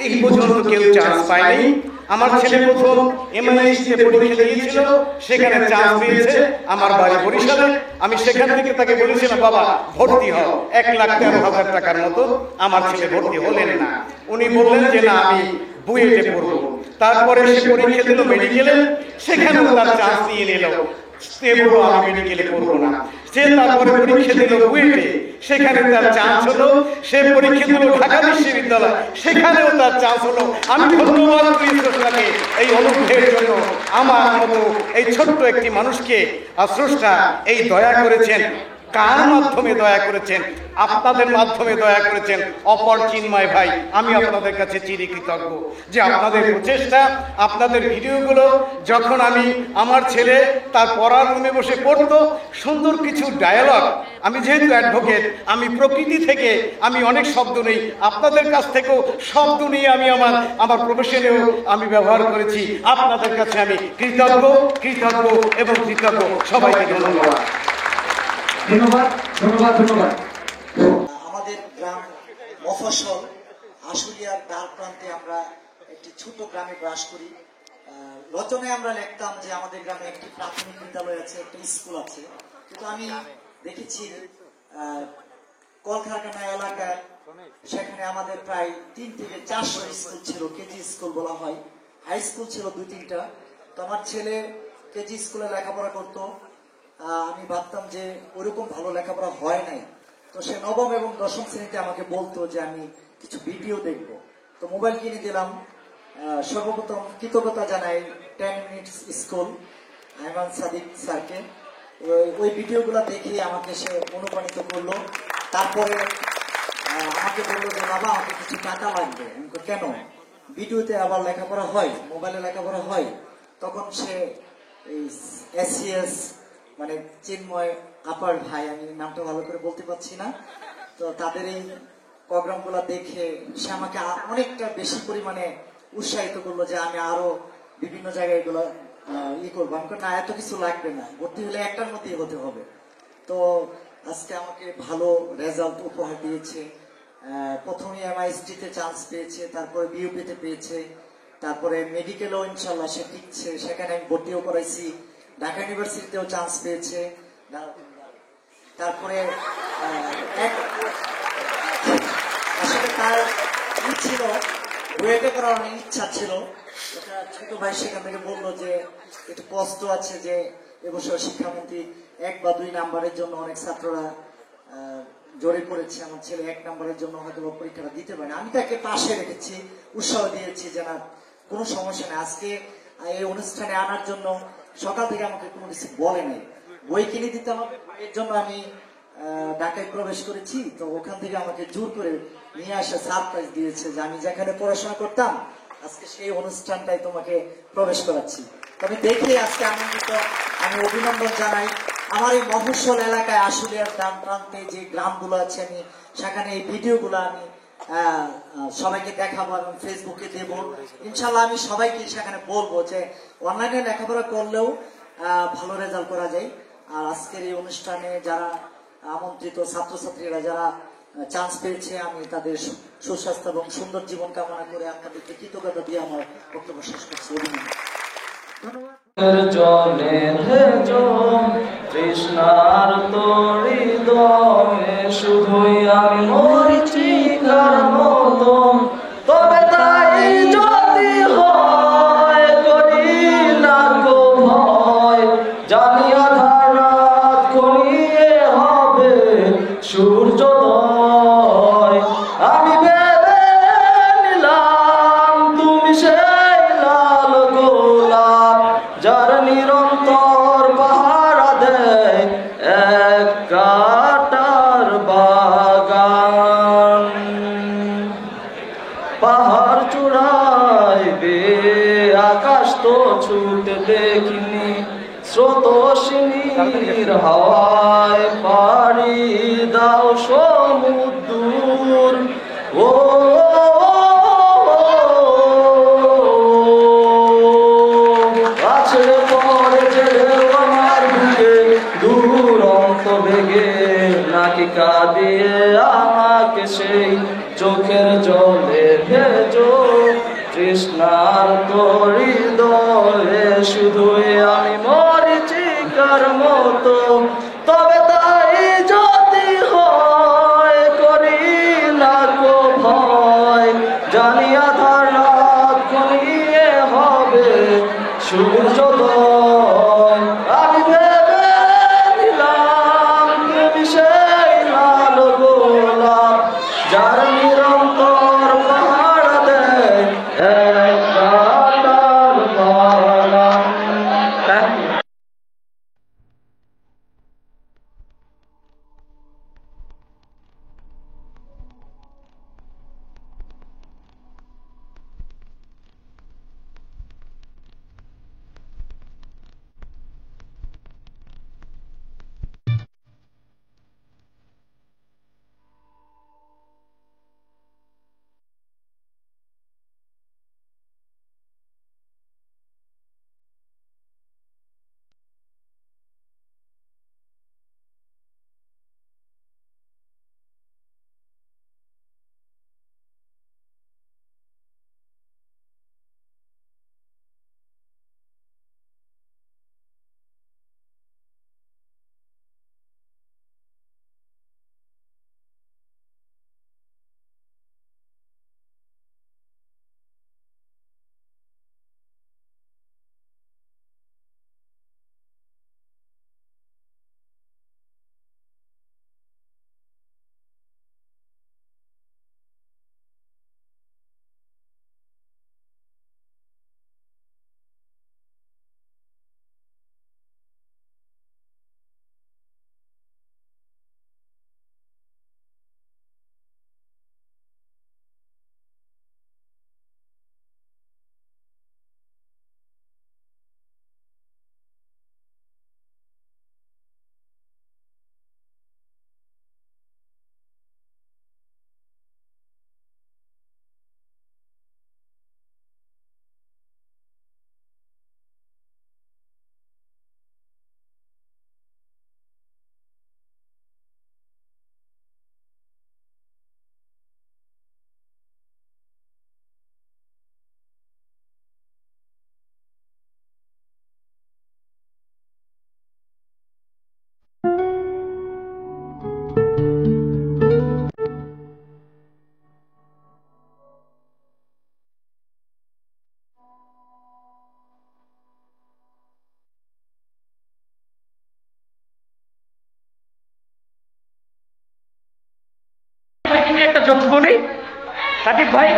এই পর্যন্ত কেউ চান্স পায়নি। আমার ছেলে প্রথম এমআইএসিতে পরীক্ষা দিয়েছিল, সেখানে চান্স পেয়েছে। আমার বাড়ি বরিশালে, আমি সেখান থেকে তাকে বলেছিলাম বাবা ভর্তি হও, 1,13,000 টাকার মতো। আমার ছেলে ভর্তি হলেন না। উনি বললেন যে না আমি বুয়েটে পড়বো। তারপরে সে পরীক্ষা দিল মেডিকেলে, সেখানেও তার চান্স নিয়ে নিল। সে বলল আমি মেডিকেলে পড়বো না। সে তারপরে পরীক্ষা দিল বুয়েটে, সেখানে তার চান্স হলো। সে পরীক্ষা দিল ঢাকা বিশ্ববিদ্যালয়, সেখানেও তার চান্স হলো। আমি ধন্যবাদ করি স্রষ্টাকে এই অনুগ্রহের জন্য। আমার মতো এই ছোট্ট একটি মানুষকে স্রষ্টা এই দয়া করেছেন। কার মাধ্যমে দয়া করেছেন? আপনাদের মাধ্যমে দয়া করেছেন। অপর চিন্ময় ভাই, আমি আপনাদের কাছে চিরকৃতজ্ঞ যে আপনাদের প্রচেষ্টা, আপনাদের ভিডিওগুলো যখন আমি আমার ছেলে তার পড়ার রুমে বসে পড়তো, সুন্দর কিছু ডায়ালগ, আমি যেহেতু অ্যাডভোকেট, আমি প্রকৃতি থেকে আমি অনেক শব্দ নেই, আপনাদের কাছ থেকেও শব্দ নিয়ে আমি আমার প্রফেশনেও আমি ব্যবহার করেছি। আপনাদের কাছে আমি কৃতজ্ঞ এবং কৃতজ্ঞ। সবাইকে ধন্যবাদ। ধন্যবাদ ধন্যবাদ ধন্যবাদ। আমাদের গ্রাম মফস্বল আশুলিয়ার দ্বার প্রান্তে আমরা একটি ছোট গ্রামে বাস করি। রচনায় আমরা লিখতাম যে আমাদের গ্রামে একটি প্রাথমিক বিদ্যালয় আছে, একটা স্কুল আছে, কিন্তু আমি দেখেছি কলকারখানা এলাকায় সেখানে আমাদের প্রায় 3 থেকে 400 স্কুল ছিল। কেজি স্কুল বলা হয়, হাই স্কুল ছিল 2-3টা। তো আমার ছেলে কেজি স্কুলে লেখাপড়া করতো। আমি ভাবতাম যে ওরকম ভালো লেখাপড়া হয় নাই। তো সে নবম এবং 10ম শ্রেণীতে আমাকে বলতো যে আমি কিছু ভিডিও দেখবো। তো মোবাইল কিনে দিলাম। সর্বপ্রথম কৃতজ্ঞতা জানাই 10 মিনিটস স্কুল আইমান সাদিক স্যারকে। ওই ভিডিওগুলো দেখে আমাকে সে অনুপ্রাণিত করলো। তারপরে আমাকে বললো যে বাবা আমাকে কিছু টাকা লাগবে। আমি কেন? ভিডিওতে আবার লেখাপড়া হয়, মোবাইলে লেখাপড়া হয়। তখন সে এই এসিএস মানে চিন্ময় আপার ভাই, আমি নামটা ভালো করে বলতে পারছি না, তো তাদের এই প্রোগ্রামগুলো দেখে সে আমাকে অনেকটা বেশি পরিমাণে উৎসাহিত করলো যে আমি আরো বিভিন্ন জায়গায় এগুলো করবো। আমি না এত কিছু লাগবে না, ভর্তি হলে একটার মধ্যেই হতে হবে। তো আজকে আমাকে ভালো রেজাল্ট উপহার দিয়েছে। প্রথমে এমআইএসটিতে চান্স পেয়েছে, তারপরে বিউপিতে পেয়েছে, তারপরে মেডিকেলও ইনশাল্লাহ সে টিকছে, সেখানে আমি ভর্তিও করাইছি, ঢাকা ইউনিভার্সিটিতেও চান্স পেয়েছে। তারপরে আসলে তার ই ছিল, বুয়েটে করার অনেক ইচ্ছা ছিল। একটা ছোট ভাই সেখান থেকে বললো যে একটু কষ্ট আছে, যে এবছর শিক্ষামন্ত্রী 1 বা 2 নাম্বারের জন্য অনেক ছাত্ররা জড়িয়ে পড়েছে, আমার ছেলে 1 নাম্বারের জন্য হয়তো পরীক্ষাটা দিতে পারে। আমি তাকে পাশে রেখেছি, উৎসাহ দিয়েছি যে না কোনো সমস্যা নেই। আজকে এই অনুষ্ঠানে আনার জন্য সকাল থেকে আমাকে কোনো কিছু বলে নাই, বই কিনে দিতে হবে, এর জন্য আমি ঢাকায় প্রবেশ করেছি। তো ওখান থেকে আমাকে জোর করে নিয়ে আসা সারপ্রাইজ দিয়েছে যে আমি যেখানে পড়াশোনা করতাম আজকে সেই অনুষ্ঠানটাই তোমাকে প্রবেশ করাচ্ছি। তবে দেখে আজকে আনন্দিত, আমি অভিনন্দন জানাই। আমার এই মফস্বল এলাকায় আশুলিয়ার ডান প্রান্তে যে গ্রামগুলো আছে, আমি সেখানে এই ভিডিওগুলো আমি সবাইকে দেখাবো এবং ফেসবুকে দেবো ইনশাল্লাহ। আমি সবাইকে সেখানে বলবো যে অনলাইনে লেখাপড়া করলেও ভালো রেজাল্ট করা যায়। আর আজকের এই অনুষ্ঠানে যারা আমন্ত্রিত ছাত্রছাত্রীরা যারা চান্স পেয়েছে, আমি তাদের সুস্বাস্থ্য এবং সুন্দর জীবন কামনা করে আপনাদেরকে কৃতজ্ঞতা দিয়ে আমার বক্তব্য শেষ করছি। জলে ভেজো তৃষ্ণার তরি দমে, শুধুই আমি মরিচিকার মতো। তবে তাই যদি হয় করি না গো ভয়, জানি আধার রাত করিয়ে হবে সূর্যোদয়। আমি ভেবে নিলাম তুমি সেই লাল গোলাপ, যার নিরন্তর পাহারা দেয় এক কাটার বাগান। পাহাড় চূড়ায় বে আকাশ তো ছুটে দেখিনি, স্রোতস্বিনীর হাওয়ায় পাড়ি দাও সমুদ্র। ও আছড়ে পড়ে যে আমার বুকে দুরন্ত বেগে, নাকি কাঁদিয়ে আমাকে সেই চোখের জলে ভেজো তৃষ্ণার তরি দয়ে, শুধুই আমি মরিচিকার মতো। তবে তাই যদি হয় করি না গো ভয়, জানি আধার রাত ঘনিয়ে হবে সূর্যোদয়। আমি ভেবে নিলাম তুমি সেই লাল গোলাপ, যার নিরন্তর পাহাড় দেয় এক কাটার বাগান। Thank you. যতটুকু বলি, সাকিব ভাই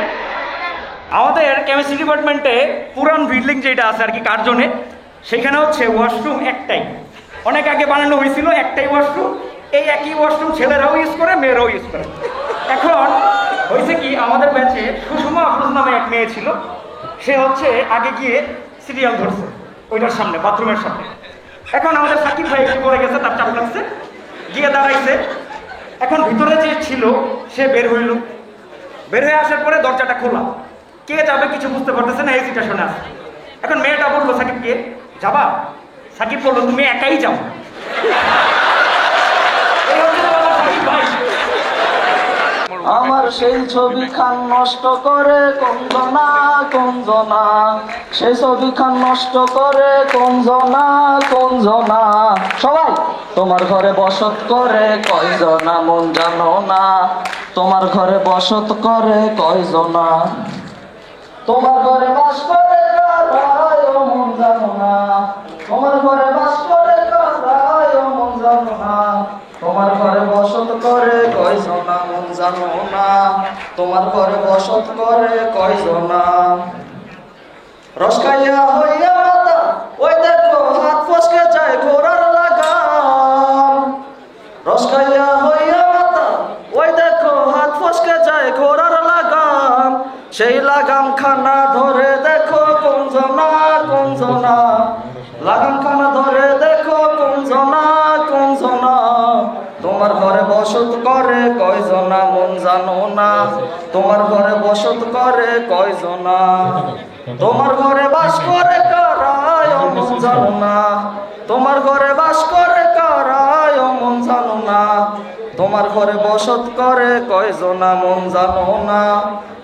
আমাদের কেমিস্ট্রি ডিপার্টমেন্টে পুরান বিল্ডিং যেটা আছে আর কি কার্জনে, সেখানে হচ্ছে ওয়াশরুম একটাই, অনেক আগে বানানো হয়েছিল একটাই ওয়াশরুম। এই একই ওয়াশরুম ছেলেরাও ইউজ করে, মেয়েরাও ইউজ করে। এখন হয়েছে কি, আমাদের ব্যাচে সুষমা আফরোজ নামে এক মেয়ে ছিল, সে হচ্ছে আগে গিয়ে সিরিয়াল ধরছে ওইটার সামনে, বাথরুমের সামনে। এখন আমাদের সাকিব ভাই একটু পরে গেছে, তার চাপ লাগছে, গিয়ে দাঁড়াইছে। এখন ভিতরে যে ছিল সে বের হইল, বের হয়ে আসার পরে দরজাটা খোলা, কে যাবে কিছু বুঝতে পারতেছে না, এই সিচুয়েশনে আছে। এখন মেয়েটা বললো সাকিবকে, যাবা? সাকিব বললো, তুমি একাই যাও। আমার সেই ছবি খান নষ্ট করে কঞ্জনা কঞ্জনা, সেই ছবি খান নষ্ট করে কঞ্জনা কঞ্জনা। সবাই তোমার ঘরে বসত করে কয়জনা মন জানো না, তোমার ঘরে বসত করে কয়জনা, তোমার ঘরে বাস করে কারায় মন জানো না, তোমার ঘরে বাস করে কারায় মন জানো না, তোমার ঘরে বসত করে কয়জনা মন জানো না, তোমার ঘরে বসত করে কয়জনা। রস খাইয়া হইয়া মাতা ওই দেখো হাত ফসকে যায় ঘোড়ার লাগাম, রস খাইয়া হইয়া মাতা ওই দেখো হাত ফসকে যায় ঘোড়ার লাগাম, সেই লাগাম খানা ধরে দেখো কঞ্জনা কঞ্জনা, লাগাম খানা ধরে দেখো কঞ্জনা কঞ্জনা। তোমার ঘরে বসত করে কয়জনা মন জানো না, তোমার ঘরে বসত করে কয়জনা, তোমার ঘরে বাস করে কারায় মন জানো না, তোমার ঘরে বাস করে কারায় মন জানো না, তোমার ঘরে বসত করে কয়জনা মন জানো না,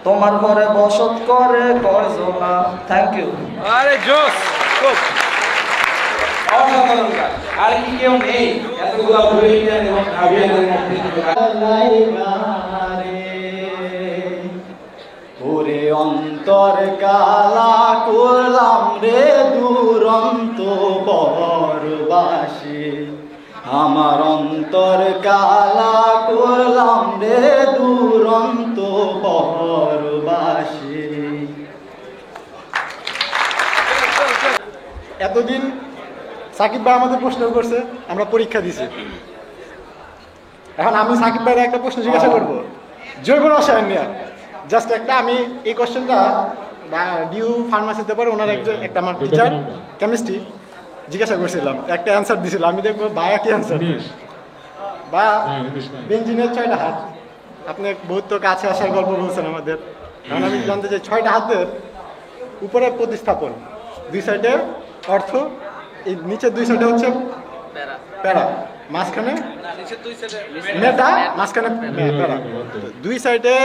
তোমার ঘরে বসত করে কয়জনা। Thank you. আরে জোস, খুব অসাধারণ গান। আর কি কেউ নেই এতগুলা ব্রিলিয়ান্ট এবং আভিয়ানের মধ্যে? ওরে অন্তর কালা করলাম রে দুরন্ত পরবাসী, আমার অন্তর কালা করলাম রে দুরন্ত পরবাসী। এতদিন সাকিব ভাই আমাদের প্রশ্ন করছে, আমরা পরীক্ষা দিছি। এখন আমি সাকিব ভাইয়ের একটা প্রশ্ন জিজ্ঞাসা করবো জৈব রসায়ন নিয়ে। জাস্ট একটা, আমি এই কোশ্চেনটা ডিউ ফার্মাসিতে পরে ওনার একটা আমার টিচার কেমিস্ট্রি জিজ্ঞাসা করছিলাম, একটা অ্যান্সার দিছিল। আমি দেখবো ভাইয়া কি অ্যান্সার, বা বেঞ্জিনের 6টা হাত। আপনি বহুত তো কাছে আসার গল্প বলছেন আমাদের। এখন আমি জানতে চাই 6টা হাতের উপরে প্রতিস্থাপন, দুই সাইডে অর্থ, এই নিচের দুই সাইডে হচ্ছে প্যারা, মাঝখানে মেটা, মাঝখানে প্যারা, দুই সাইডে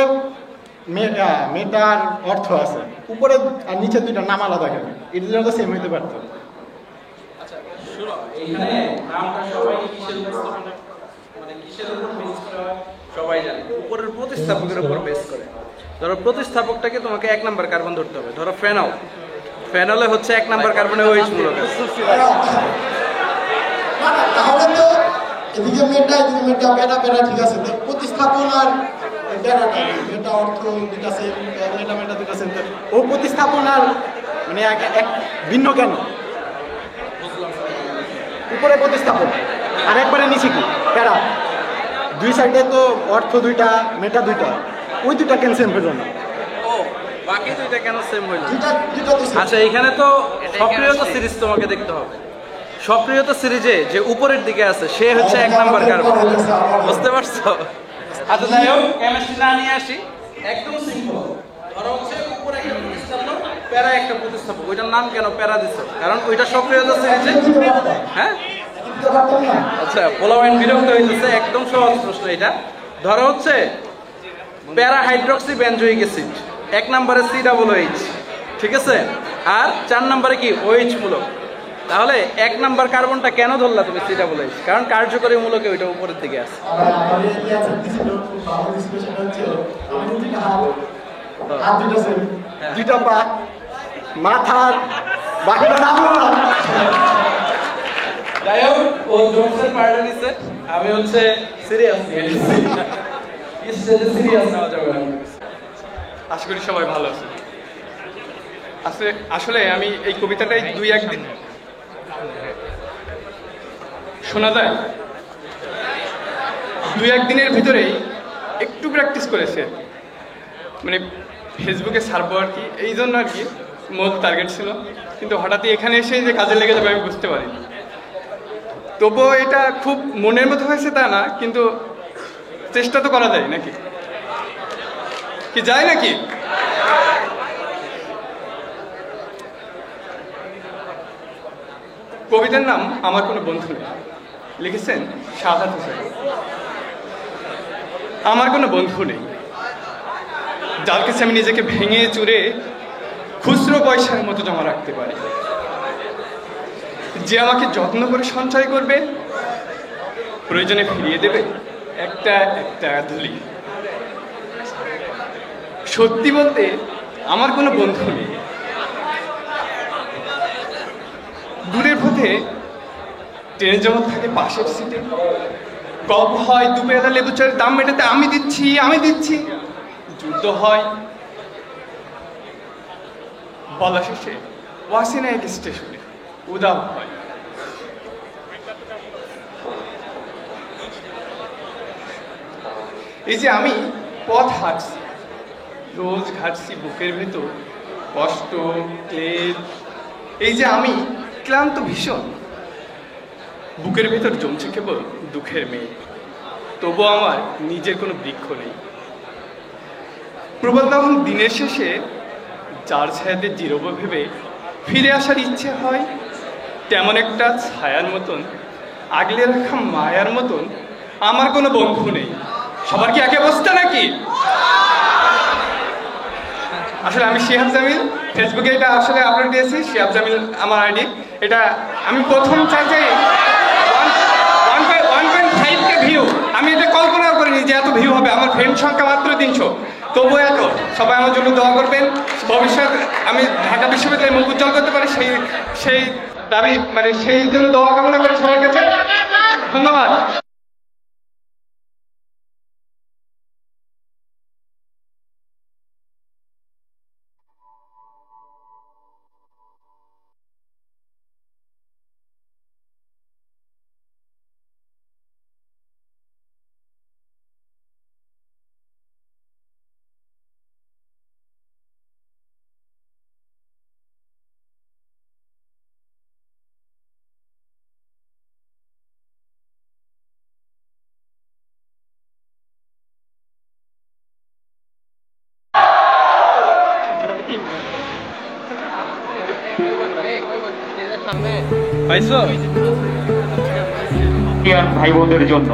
মেটার অর্থ আছে, উপরে আর নিচের দুইটা নাম আলাদা কেন? এটা দুটো সেম হইতে পারতো। আচ্ছা শুনো, এইখানে নামটা সবাই কিসের উপর, মানে কিসের উপর বেস করা হয় সবাই জানে, উপরের প্রতিস্থাপকের উপর বেস করে। ধরো প্রতিস্থাপকটাকে তোমাকে 1 নাম্বার কার্বন ধরতে হবে। ধরো ফেনল, ফেনলে হচ্ছে 1 নাম্বার কার্বনের OH মূলক আছে। তাহলে তো এদিকে মেটা, এদিকে মেটা, প্যারা প্যারা, ঠিক আছে। তো প্রতিস্থাপন আর প্যারাটা, মেটা অর্থ দুইটা সেম, মেটা মেটা দুইটা সেম, ও প্রতিস্থাপন আর মানে এক ভিন্ন কেন? উপরে প্রতিস্থাপন আর একবারে নিচে কি প্যারা, দুই সাইডে তো অর্থ দুইটা, মেটা দুইটা, ওই দুইটা কেন সেম হলো না? বাকি দুইটা কেন সেম হইল? আচ্ছা এখানে তো সক্রিয়তা সিরিজ তোমাকে দেখতে হবে। সক্রিয়তা সিরিজে যে উপরের দিকে আছে সে হচ্ছে 1 নাম্বার কার্বন, বুঝতে পারছো? আচ্ছা যাই হোক, কেমিস্ট্রি না নিয়ে আসি, একদম সিম্পল। ধরো হচ্ছে উপরে একটা প্রতিস্থাপক, প্যারা একটা প্রতিস্থাপক, ওইটার নাম কেন প্যারা দিছো? কারণ ওইটা সক্রিয়তা সিরিজে। হ্যাঁ আচ্ছা, পোলাওয়াইন বিরক্ত হইতেছে, একদম সহজ প্রশ্ন এটা। ধরো হচ্ছে প্যারা হাইড্রক্সি বেনজোইক অ্যাসিড, 1 নম্বরে COOH, ঠিক আছে, আর 4 নম্বরে কি OH মূলক। তাহলে 1 নাম্বার কার্বনটা কেন ধরলা তুমি COOH? কারণ কার্যকরী মূলকে ওইটা উপরের দিকে আছে। দুইটা পা, মাথার বাকিটা নাম বলো। যাই হোক, ও জোকসের পার্টটা নিছে, আমি হচ্ছে সিরিয়াস নিয়ে নিচ্ছি। স্টেজে সিরিয়াস নেওয়া যাবে না। আশা করি সবাই ভালো আছে। আসলে আমি এই কবিতাটাই 2-1 দিন শোনা যায়, 2-1 দিনের ভিতরেই একটু প্র্যাকটিস করেছে, মানে ফেসবুকে ছাড়বো আর কি, এই জন্য আর কি মূল টার্গেট ছিল। কিন্তু হঠাৎই এখানে এসে যে কাজে লেগে যাবে আমি বুঝতে পারিনি। তবুও এটা খুব মনের মতো হয়েছে তা না, কিন্তু চেষ্টা তো করা যায় নাকি, কি যায় নাকি? কবিতার নাম আমার কোনো বন্ধু নেই, লিখেছেন শাহাদ হোসেন। আমার কোনো বন্ধু নেই যার কাছে আমি নিজেকে ভেঙে চুরে খুচরো পয়সার মতো জমা রাখতে পারি, যে আমাকে যত্ন করে সঞ্চয় করবে, প্রয়োজনে ফিরিয়ে দেবে একটা একটা ধুলি। সত্যি বলতে আমার কোনো বন্ধু নেই। দূরের পথে ট্রেনে যেমন থাকে পাশের সিটে, গল্প হয় দুবেলা লেবু চায়ের দাম মেটাতে আমি দিচ্ছি, যুদ্ধ হয় বলা শেষে ওয়াসিনা এক স্টেশনে উদাও হয়। এই যে আমি পথ হাঁটছি, রোজ ঘাটছি বুকের ভেতর কষ্ট ক্লেদ, এই যে আমি ক্লান্ত ভীষণ, বুকের ভেতর জমছে কেবল দুঃখের মেয়ে, তবু আমার নিজের কোনো বৃক্ষ নেই। প্রবল তখন দিনের শেষে যার ছায়াতে জিরোবো ভেবে ফিরে আসার ইচ্ছে হয়, তেমন একটা ছায়ার মতন আগলে রাখা মায়ার মতন আমার কোনো বন্ধু নেই। সবার কি একই অবস্থা নাকি? আসলে আমি শিহাব জামিল, ফেসবুকে এটা আসলে আপলোড দিয়েছি, শিহাব জামিল আমার আইডি। এটা আমি প্রথম চাই যে 1.5K ভিউ, আমি এটা কল্পনাও করিনি যে এত ভিউ হবে। আমার ফ্রেন্ড সংখ্যা মাত্র 300, তবুও এত। সবাই আমার জন্য দোয়া করবেন, ভবিষ্যৎ আমি ঢাকা বিশ্ববিদ্যালয়ে মুখ উজ্জ্বল করতে পারি, সেই দাবি, মানে সেই জন্য দোয়া কামনা করি সবার কাছে। ধন্যবাদ। ভাই বোনদের জন্য